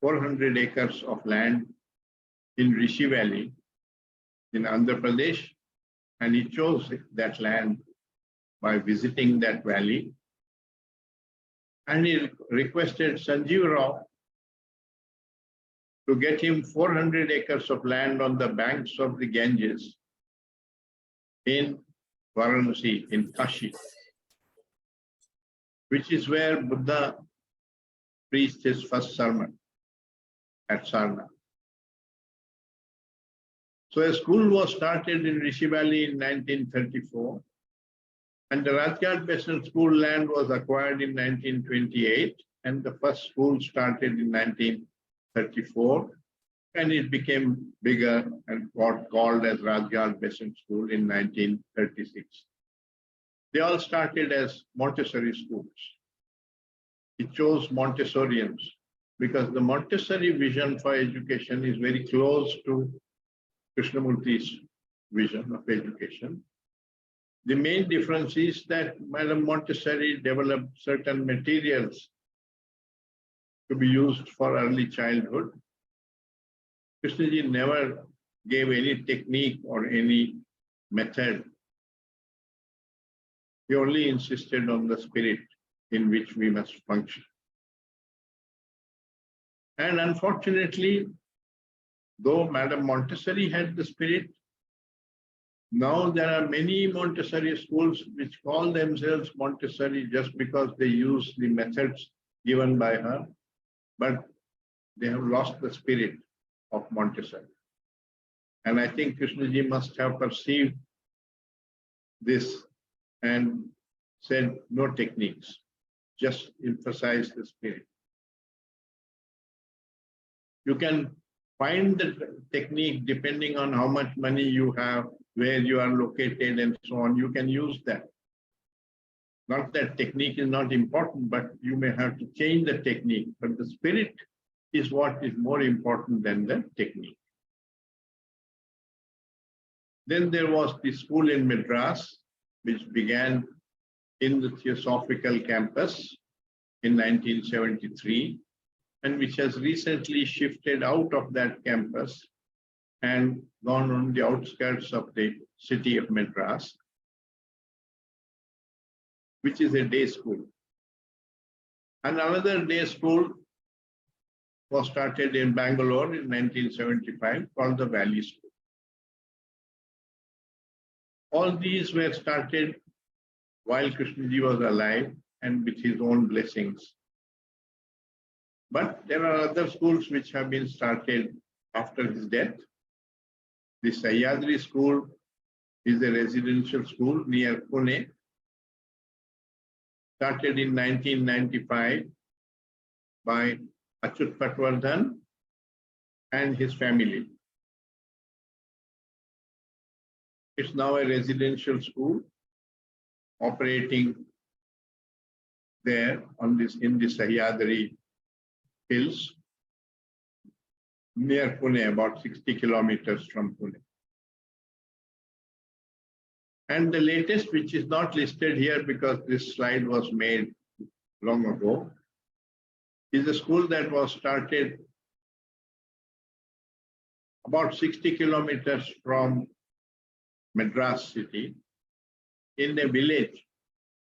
400 acres of land in Rishi Valley in Andhra Pradesh, and he chose that land by visiting that valley. And he requested Sanjeev Rao to get him 400 acres of land on the banks of the Ganges in Varanasi, in Kashi, which is where Buddha preached his first sermon at Sarnath. So a school was started in Rishi Valley in 1934, and the Rajghat Besant school land was acquired in 1928, and the first school started in 1934, and it became bigger and got called as Rajghat Besant School in 1936. They all started as Montessori schools. He chose Montessorians because the Montessori vision for education is very close to Krishnamurti's vision of education. The main difference is that Madam Montessori developed certain materials to be used for early childhood. Krishnaji never gave any technique or any method. He only insisted on the spirit in which we must function. And unfortunately, though Madam Montessori had the spirit, now there are many Montessori schools which call themselves Montessori just because they use the methods given by her, but they have lost the spirit of Montessori. And I think Krishnaji must have perceived this and said no techniques, just emphasize the spirit. You can find the technique depending on how much money you have, where you are located and so on. You can use that. Not that technique is not important, but you may have to change the technique. But the spirit is what is more important than the technique. Then there was the school in Madras, which began in the Theosophical campus in 1973, and which has recently shifted out of that campus and gone on the outskirts of the city of Madras, which is a day school. And another day school was started in Bangalore in 1975 called the Valley School. All these were started while Krishnaji was alive and with his own blessings. But there are other schools which have been started after his death. The Sahyadri School is a residential school near Pune, started in 1995 by Achyut Patwardhan and his family. It's now a residential school operating there on this in the Sahyadri hills near Pune, about 60 kilometers from Pune. And the latest, which is not listed here because this slide was made long ago, is a school that was started about 60 kilometers from Madras city in a village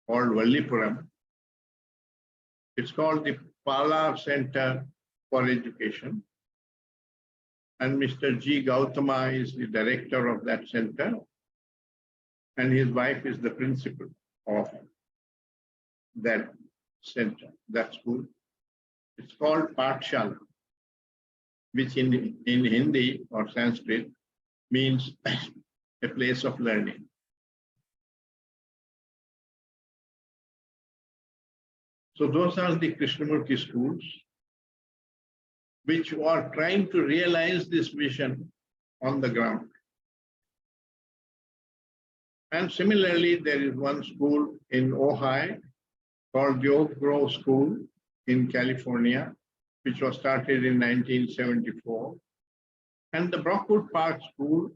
called Vallipuram. It's called the Pala Center for Education. And Mr. G. Gautama is the director of that center. And his wife is the principal of that center, that school. It's called Pathshala, which in Hindi or Sanskrit means a place of learning. So those are the Krishnamurti schools which are trying to realize this vision on the ground. And similarly, there is one school in Ojai called the Oak Grove School in California, which was started in 1974, and the Brockwood Park School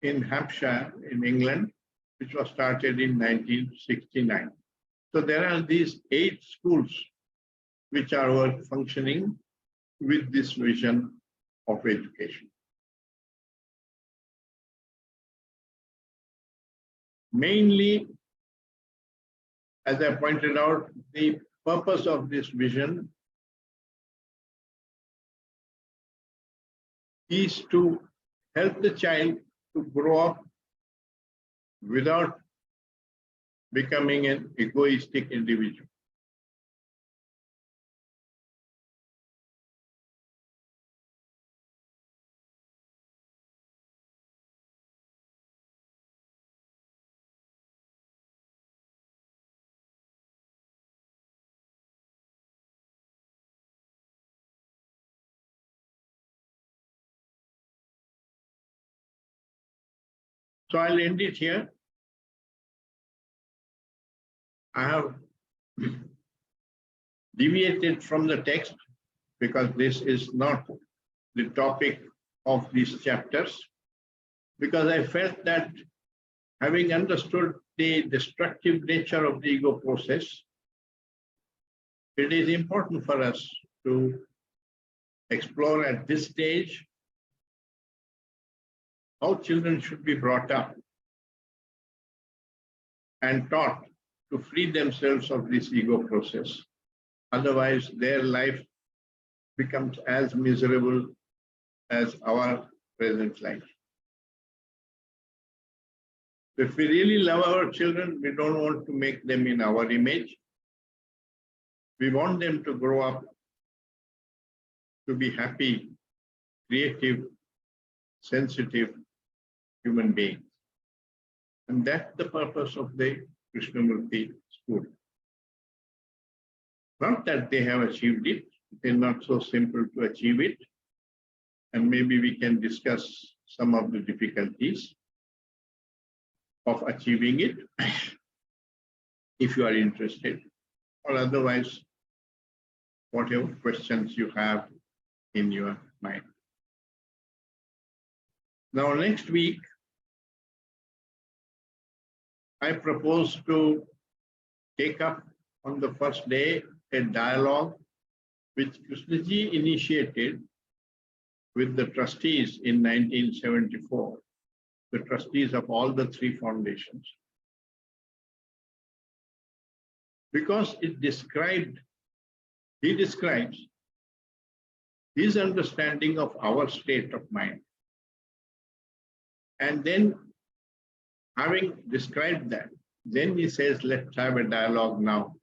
in Hampshire in England, which was started in 1969. So there are these 8 schools which are functioning with this vision of education. Mainly, as I pointed out, the purpose of this vision is to help the child to grow up without becoming an egoistic individual. So I'll end it here. I have deviated from the text because this is not the topic of these chapters, because I felt that having understood the destructive nature of the ego process, it is important for us to explore at this stage how children should be brought up and taught to free themselves of this ego process. Otherwise, their life becomes as miserable as our present life. If we really love our children, we don't want to make them in our image. We want them to grow up to be happy, creative, sensitive, human beings. And that's the purpose of the Krishnamurti school. Not that they have achieved it, they're not so simple to achieve it. And maybe we can discuss some of the difficulties of achieving it if you are interested, or otherwise, whatever questions you have in your mind. Now, next week, I propose to take up on the first day a dialogue which Krishnaji initiated with the trustees in 1974, the trustees of all the three foundations, because he describes his understanding of our state of mind. And then, having described that, then he says, let's have a dialogue now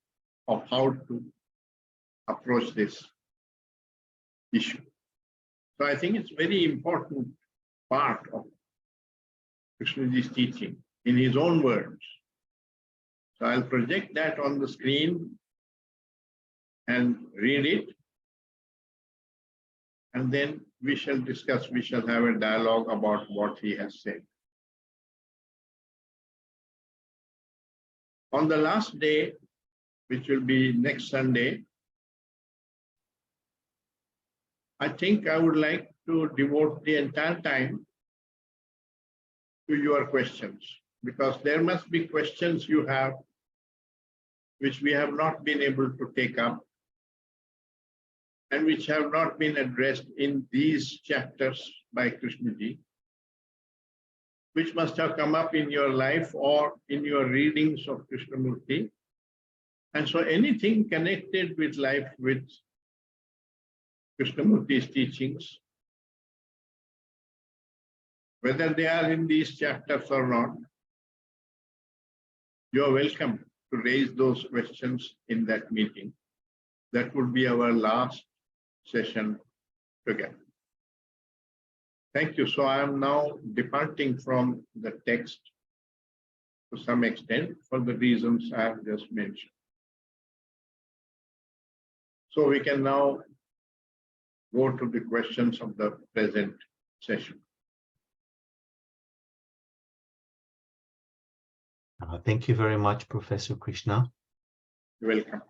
of how to approach this issue. So I think it's a very important part of Krishnaji's teaching in his own words. So I'll project that on the screen and read it. And then we shall discuss, we shall have a dialogue about what he has said. On the last day, which will be next Sunday, I think I would like to devote the entire time to your questions, because there must be questions you have which we have not been able to take up and which have not been addressed in these chapters by Krishnaji, which must have come up in your life or in your readings of Krishnamurti. And so anything connected with life with Krishnamurti's teachings, whether they are in these chapters or not, you are welcome to raise those questions in that meeting. That would be our last session together. Thank you. So I am now departing from the text to some extent for the reasons I have just mentioned. So we can now go to the questions of the present session. Thank you very much, Professor Krishna. You're welcome.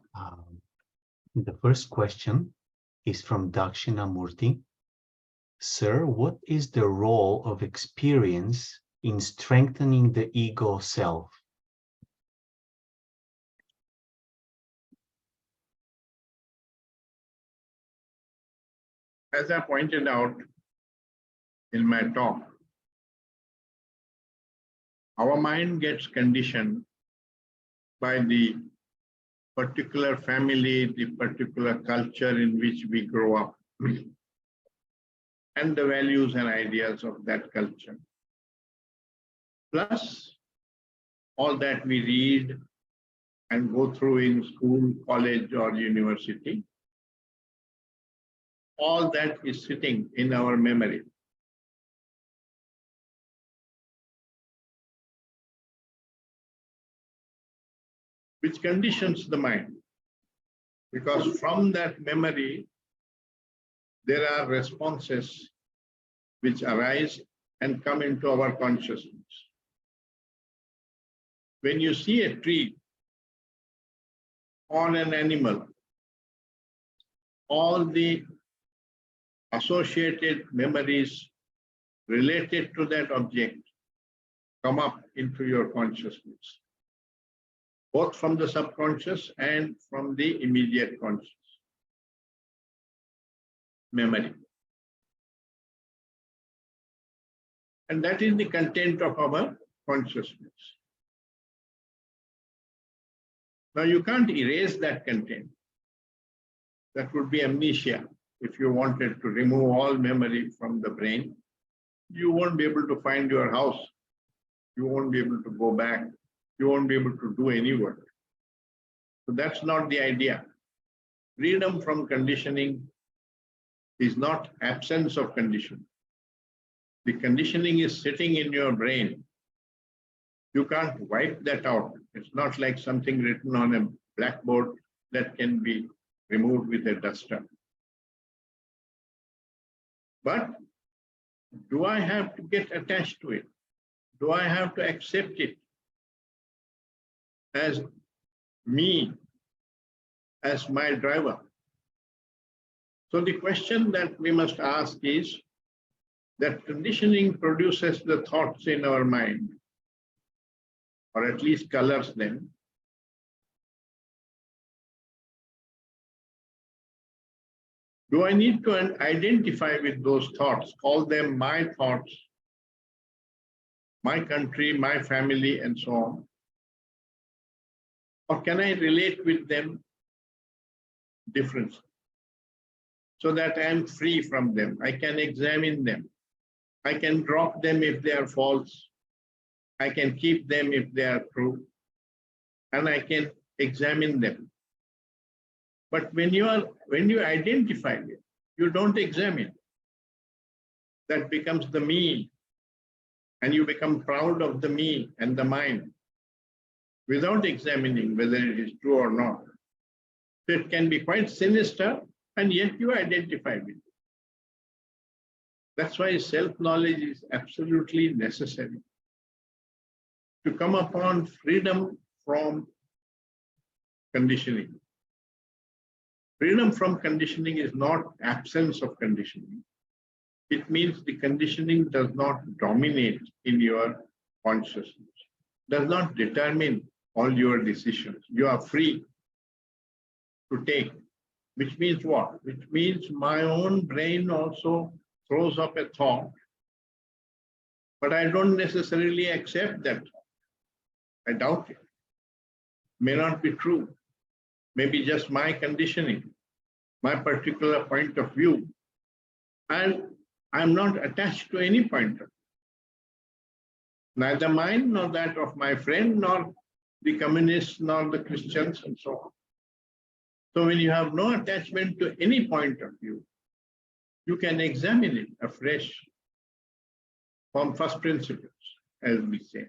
The first question is from Dakshinamurti. Sir, what is the role of experience in strengthening the ego self? As I pointed out in my talk, our mind gets conditioned by the particular family, the particular culture in which we grow up, and the values and ideas of that culture. Plus, all that we read and go through in school, college, or university, all that is sitting in our memory. Which conditions the mind, because from that memory, there are responses which arise and come into our consciousness. When you see a tree or an animal, all the associated memories related to that object come up into your consciousness, both from the subconscious and from the immediate conscious memory. And that is the content of our consciousness. Now you can't erase that content. That would be amnesia. If you wanted to remove all memory from the brain, you won't be able to find your house. You won't be able to go back. You won't be able to do any work. So that's not the idea. Freedom from conditioning is not absence of condition. The conditioning is sitting in your brain. You can't wipe that out. It's not like something written on a blackboard that can be removed with a duster. But do I have to get attached to it? Do I have to accept it as me, as my driver? So the question that we must ask is that conditioning produces the thoughts in our mind, or at least colors them. Do I need to identify with those thoughts, call them my thoughts, my country, my family, and so on? Or can I relate with them differently so that I am free from them? I can examine them. I can drop them if they are false. I can keep them if they are true. And I can examine them. But when you identify it, you don't examine. That becomes the me. And you become proud of the me and the mind without examining whether it is true or not. So it can be quite sinister, and yet you identify with it. That's why self-knowledge is absolutely necessary to come upon freedom from conditioning. Freedom from conditioning is not absence of conditioning. It means the conditioning does not dominate in your consciousness, does not determine all your decisions. You are free to take, which means what? Which means my own brain also throws up a thought, but I don't necessarily accept that. I doubt it. May not be true. Maybe just my conditioning, my particular point of view. And I'm not attached to any point of view. Neither mine, nor that of my friend, nor the communists, nor the Christians, and so on. So when you have no attachment to any point of view, you can examine it afresh from first principles, as we say,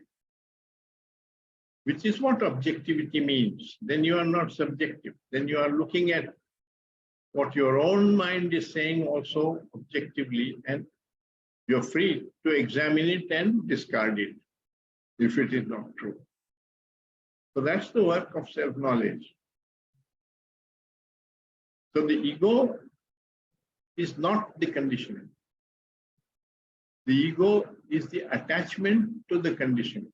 which is what objectivity means. Then you are not subjective. Then you are looking at what your own mind is saying also objectively, and you're free to examine it and discard it if it is not true. So that's the work of self-knowledge. So the ego is not the conditioning. The ego is the attachment to the conditioning,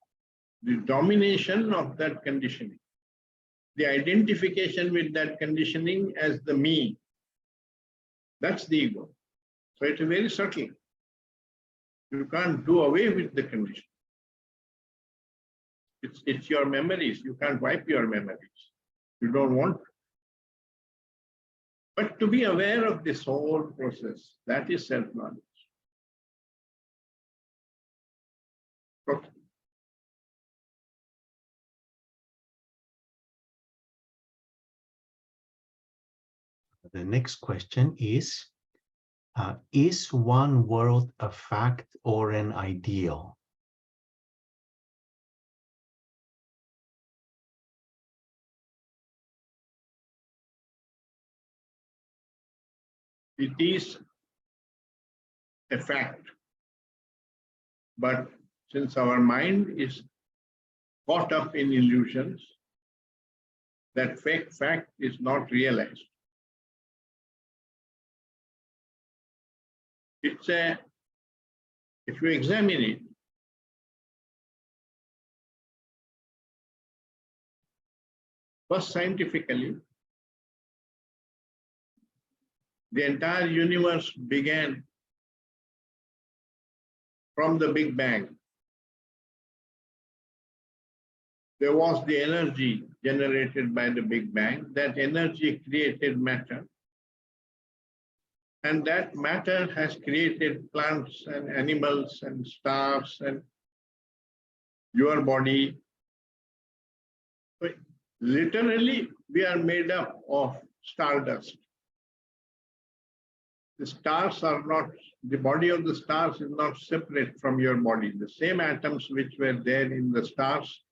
the domination of that conditioning, the identification with that conditioning as the me. That's the ego. So it's very subtle. You can't do away with the condition. It's your memories. You can't wipe your memories. You don't want to. But to be aware of this whole process, that is self-knowledge. Okay. The next question is one world a fact or an ideal? It is a fact. But since our mind is caught up in illusions, that fact is not realized. If you examine it, first scientifically, the entire universe began from the Big Bang. There was the energy generated by the Big Bang. That energy created matter. And that matter has created plants and animals and stars and your body. So literally, we are made up of stardust. The stars are not, the body of the stars is not separate from your body. The same atoms which were there in the stars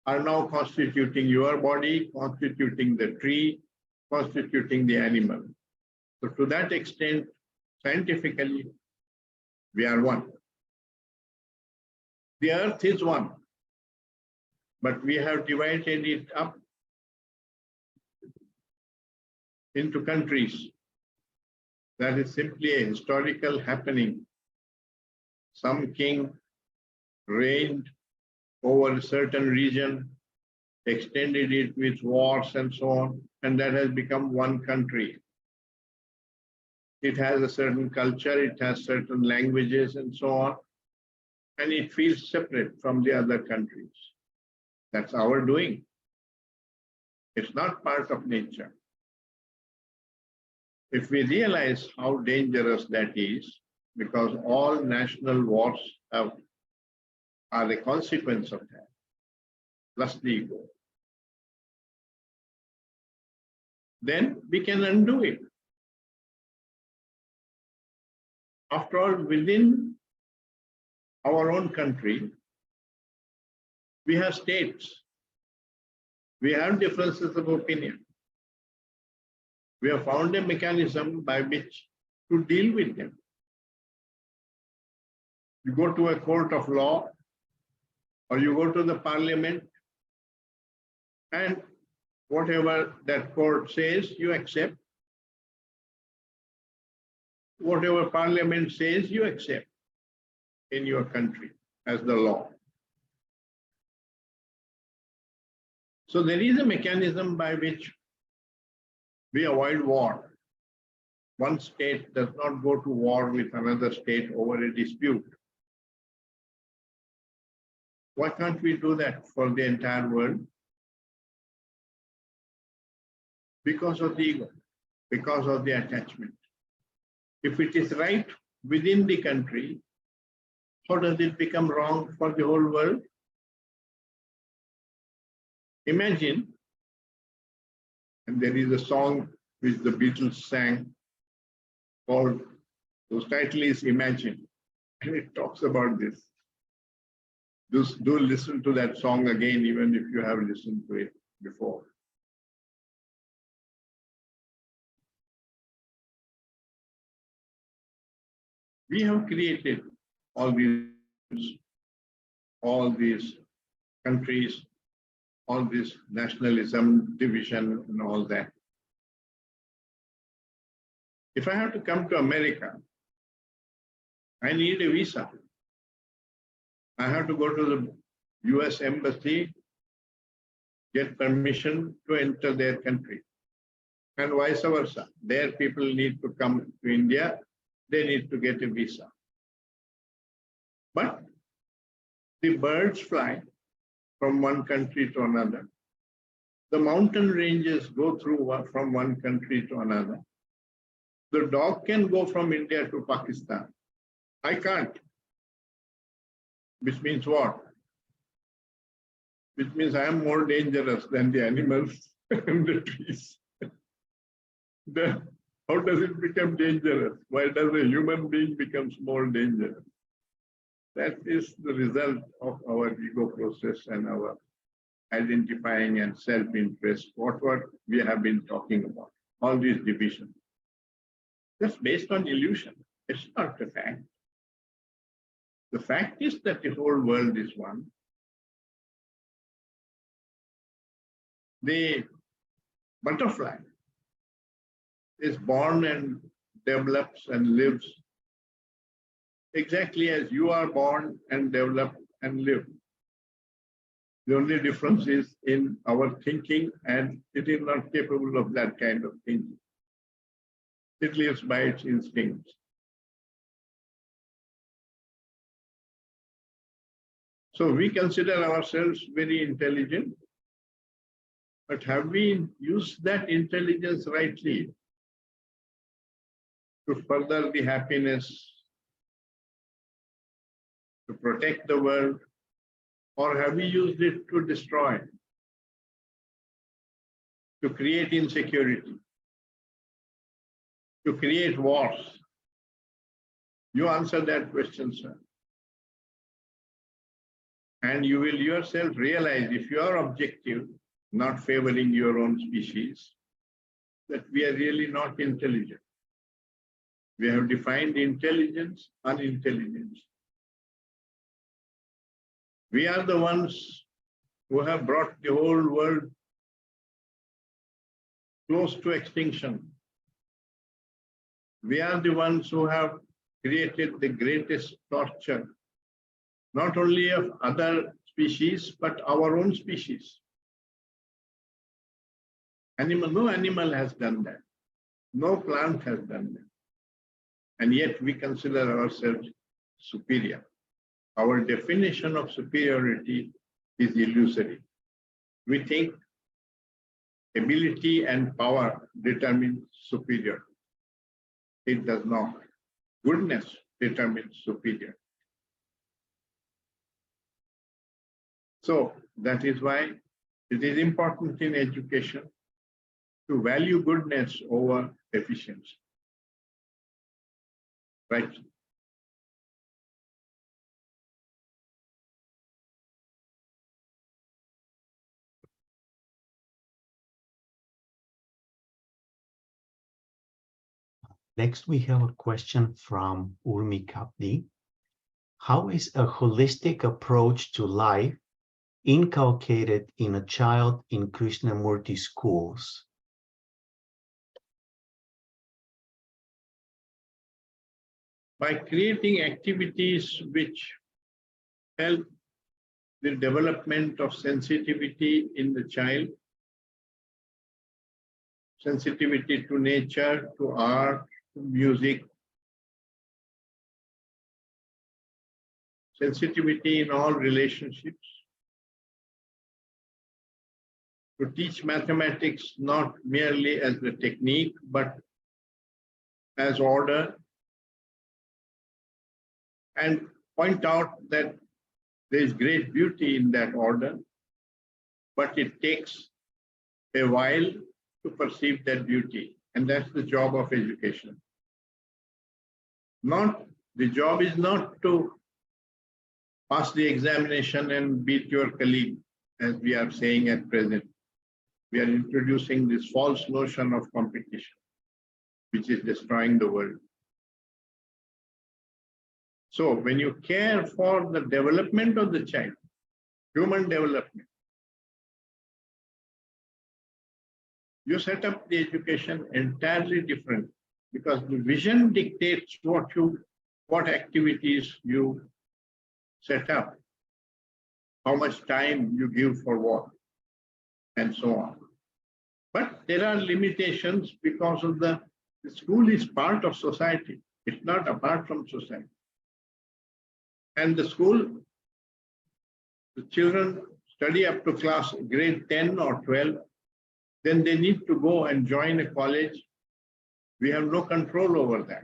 are now constituting your body, constituting the tree, constituting the animal. So to that extent, scientifically, we are one. The earth is one, but we have divided it up into countries. That is simply a historical happening. Some king reigned over a certain region, extended it with wars and so on, and that has become one country. It has a certain culture, it has certain languages and so on, and it feels separate from the other countries. That's our doing. It's not part of nature. If we realize how dangerous that is, because all national wars are a consequence of that, plus the ego, then we can undo it. After all, within our own country, we have states. We have differences of opinion. We have found a mechanism by which to deal with them. You go to a court of law, or you go to the parliament, and whatever that court says, you accept. Whatever parliament says, you accept in your country as the law. So there is a mechanism by which we avoid war. One state does not go to war with another state over a dispute. Why can't we do that for the entire world? Because of the ego, because of the attachment. If it is right within the country, how does it become wrong for the whole world? Imagine, and there is a song which the Beatles sang called, whose title is Imagine, and it talks about this. Do listen to that song again, even if you have listened to it before. We have created all these countries, all this nationalism, division, and all that. If I have to come to America, I need a visa. I have to go to the US Embassy, get permission to enter their country, and vice versa. Their people need to come to India, they need to get a visa. But the birds fly from one country to another. The mountain ranges go through from one country to another. The dog can go from India to Pakistan. I can't. Which means what? Which means I am more dangerous than the animals and the trees. Then how does it become dangerous? Why does a human being becomes more dangerous? That is the result of our ego process and our identifying and self-interest, what we have been talking about, all these divisions. That's based on illusion. It's not a fact. The fact is that the whole world is one. The butterfly is born and develops and lives exactly as you are born and develop and live. The only difference is in our thinking, and it is not capable of that kind of thinking. It lives by its instincts. So we consider ourselves very intelligent, but have we used that intelligence rightly to further the happiness, to protect the world, or have we used it to destroy, to create insecurity? to create wars? You answer that question, sir. And you will yourself realize, if you are objective, not favoring your own species, that we are really not intelligent. We have defined intelligence, unintelligence. We are the ones who have brought the whole world close to extinction. We are the ones who have created the greatest torture, not only of other species, but our own species. No animal has done that. No plant has done that. And yet we consider ourselves superior. Our definition of superiority is illusory. We think ability and power determine superior. It does not. Goodness determines superior. So that is why it is important in education to value goodness over efficiency. Right? Next, we have a question from Urmi Kapdi. How is a holistic approach to life inculcated in a child in Krishnamurti schools? By creating activities which help the development of sensitivity in the child, sensitivity to nature, to art, to music, sensitivity in all relationships, to teach mathematics not merely as a technique, but as order, and point out that there is great beauty in that order, but it takes a while to perceive that beauty. And that's the job of education. The job is not to pass the examination and beat your colleague, as we are saying at present. We are introducing this false notion of competition, which is destroying the world. So when you care for the development of the child, human development, you set up the education entirely different, because the vision dictates what activities you set up, how much time you give for what, and so on. But there are limitations because of the school is part of society. It's not apart from society. And the school, the children study up to class grade 10 or 12, then they need to go and join a college. We have no control over that.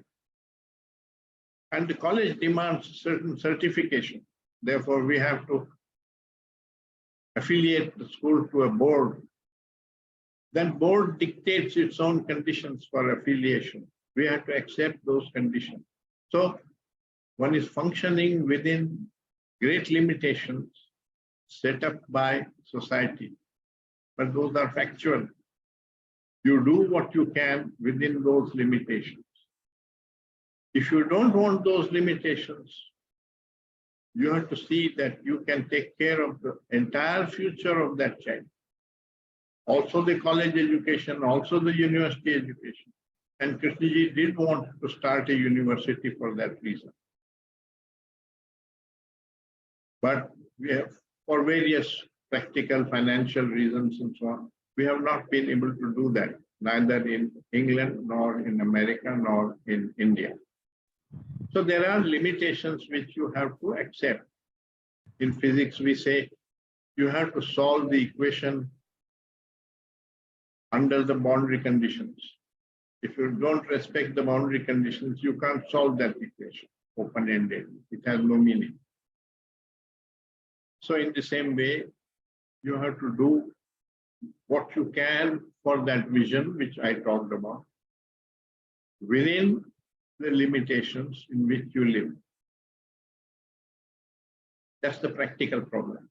And the college demands certain certification. Therefore, we have to affiliate the school to a board. Then board dictates its own conditions for affiliation. We have to accept those conditions. So one is functioning within great limitations set up by society. But those are factual. You do what you can within those limitations. If you don't want those limitations, you have to see that you can take care of the entire future of that child. Also the college education, also the university education. And Krishnaji did want to start a university for that reason. But we have, for various practical financial reasons and so on, we have not been able to do that, neither in England, nor in America, nor in India. So there are limitations which you have to accept. In physics, we say you have to solve the equation under the boundary conditions. If you don't respect the boundary conditions, you can't solve that equation, open-ended. It has no meaning. So in the same way, you have to do what you can for that vision, which I talked about. within the limitations in which you live. That's the practical problem.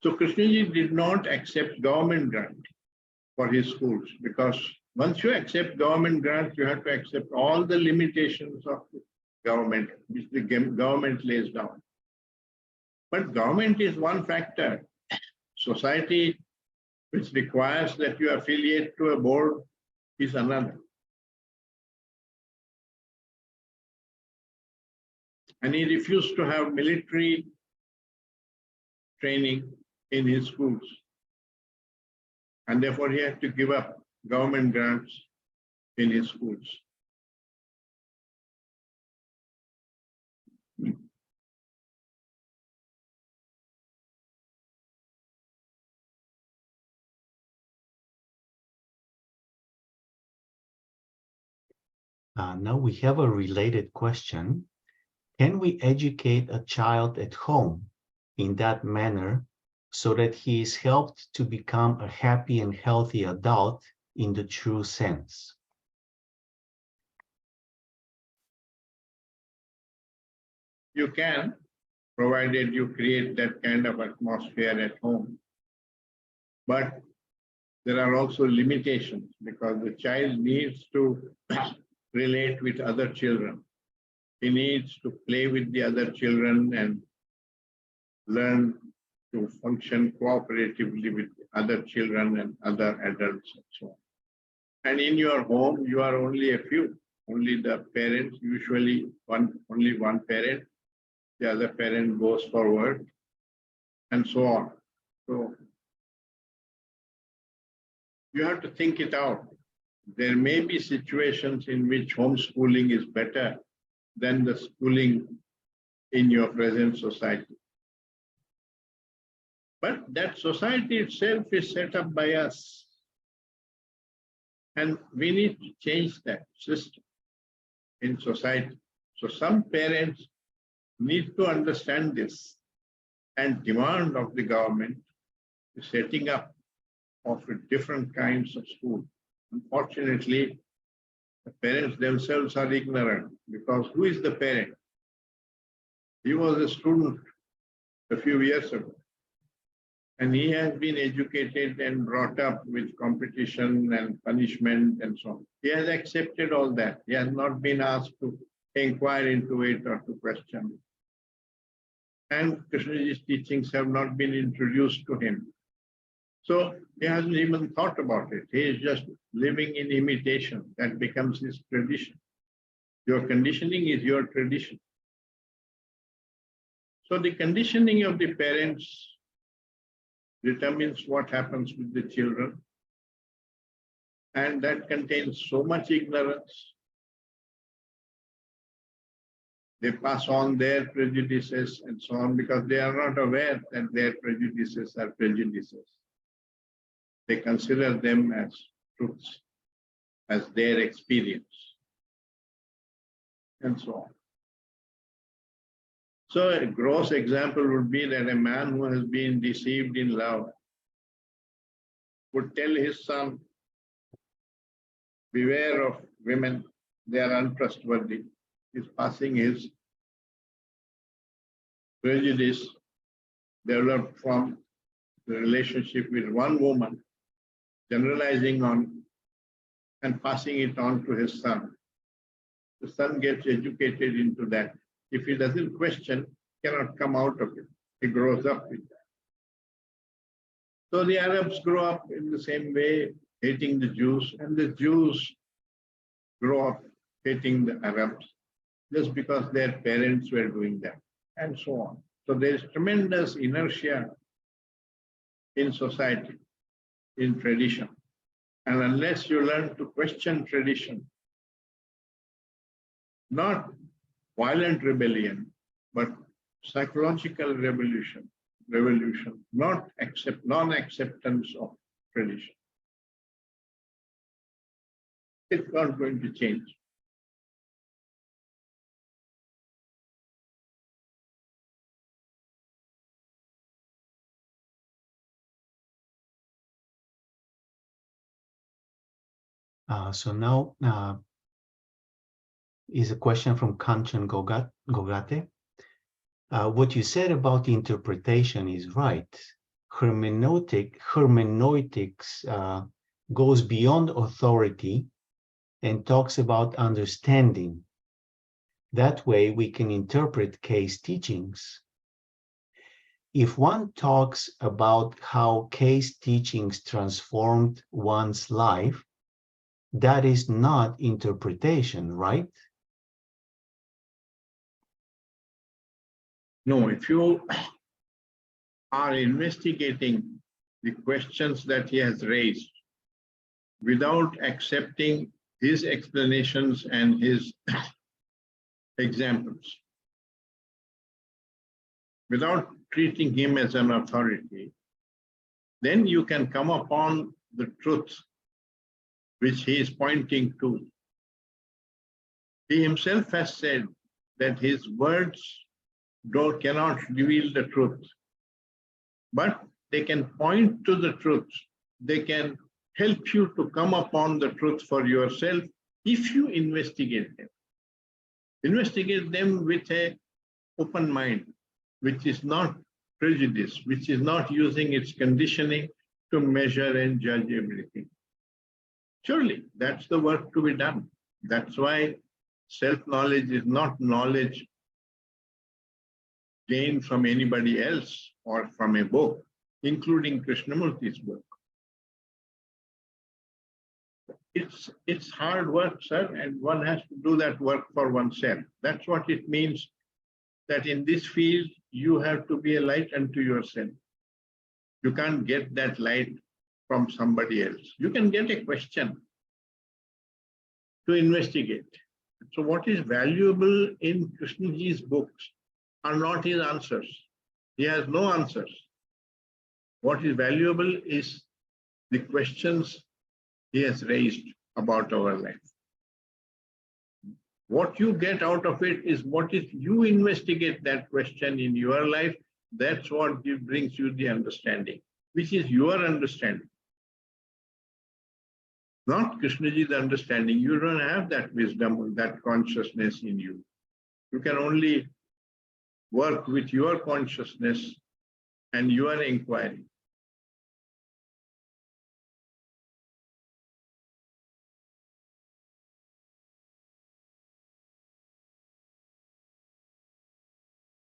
So Krishnaji did not accept government grant for his schools, because once you accept government grants, you have to accept all the limitations of the government, which the government lays down. But government is one factor. Society, which requires that you affiliate to a board, is another. And he refused to have military training in his schools. And therefore he had to give up government grants in his schools. Now we have a related question. Can we educate a child at home in that manner so that he is helped to become a happy and healthy adult in the true sense? You can, provided you create that kind of atmosphere at home. But there are also limitations, because the child needs to relate with other children. He needs to play with the other children and learn to function cooperatively with other children and other adults and so on. And in your home, you are only a few, only the parents, usually only one parent, the other parent goes for work, and so on. So you have to think it out. There may be situations in which homeschooling is better than the schooling in your present society. But that society itself is set up by us. And we need to change that system in society. So some parents need to understand this and demand of the government the setting up of different kinds of school. Unfortunately, the parents themselves are ignorant, because who is the parent? He was a student a few years ago, and he has been educated and brought up with competition and punishment and so on. He has accepted all that. He has not been asked to inquire into it or to question it. And Krishnaji's teachings have not been introduced to him. So he hasn't even thought about it. He is just living in imitation. That becomes his tradition. Your conditioning is your tradition. So the conditioning of the parents determines what happens with the children. And that contains so much ignorance. They pass on their prejudices and so on, because they are not aware that their prejudices are prejudices. They consider them as truths, as their experience, and so on. So a gross example would be that a man who has been deceived in love would tell his son, beware of women, they are untrustworthy. He's passing his prejudice developed from the relationship with one woman, generalizing on and passing it on to his son. The son gets educated into that. If he doesn't question, he cannot come out of it. He grows up with that. So the Arabs grow up in the same way, hating the Jews, and the Jews grow up hating the Arabs just because their parents were doing that, and so on. So there is tremendous inertia in society, in tradition. And unless you learn to question tradition, not violent rebellion, but psychological revolution, non-acceptance of tradition, it's not going to change. So now is a question from Kanchan Gogate. What you said about interpretation is right. Hermeneutics goes beyond authority and talks about understanding. That way we can interpret case teachings. If one talks about how case teachings transformed one's life, that is not interpretation, right? No, if you are investigating the questions that he has raised without accepting his explanations and his examples, without treating him as an authority, then you can come upon the truth which he is pointing to. He himself has said that his words cannot reveal the truth, but they can point to the truth. They can help you to come upon the truth for yourself if you investigate them. Investigate them with an open mind, which is not prejudice, which is not using its conditioning to measure and judge everything. Surely, that's the work to be done. That's why self-knowledge is not knowledge gained from anybody else or from a book, including Krishnamurti's book. It's hard work, sir, and one has to do that work for oneself. That's what it means, that in this field, you have to be a light unto yourself. You can't get that light from somebody else. You can get a question to investigate. So what is valuable in Krishnaji's books are not his answers. He has no answers. What is valuable is the questions he has raised about our life. What you get out of it is what if you investigate that question in your life, that's what brings you the understanding, which is your understanding. Not Krishnaji's understanding. You don't have that wisdom, that consciousness in you. You can only work with your consciousness and your inquiry.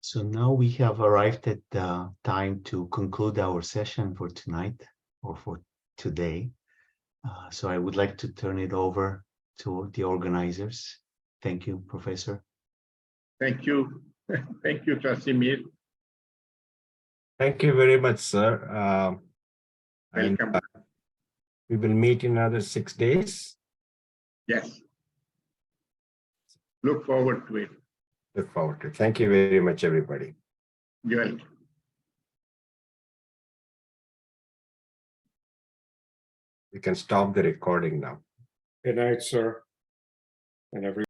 So now we have arrived at the time to conclude our session for tonight or for today. So I would like to turn it over to the organizers. Thank you, Professor. Thank you. Thank you, Kasimir. Thank you very much, sir. Welcome. We will meet in another 6 days. Yes. Look forward to it. Look forward to it. Thank you very much, everybody. You're welcome. You can stop the recording now. Good night, sir, and everyone.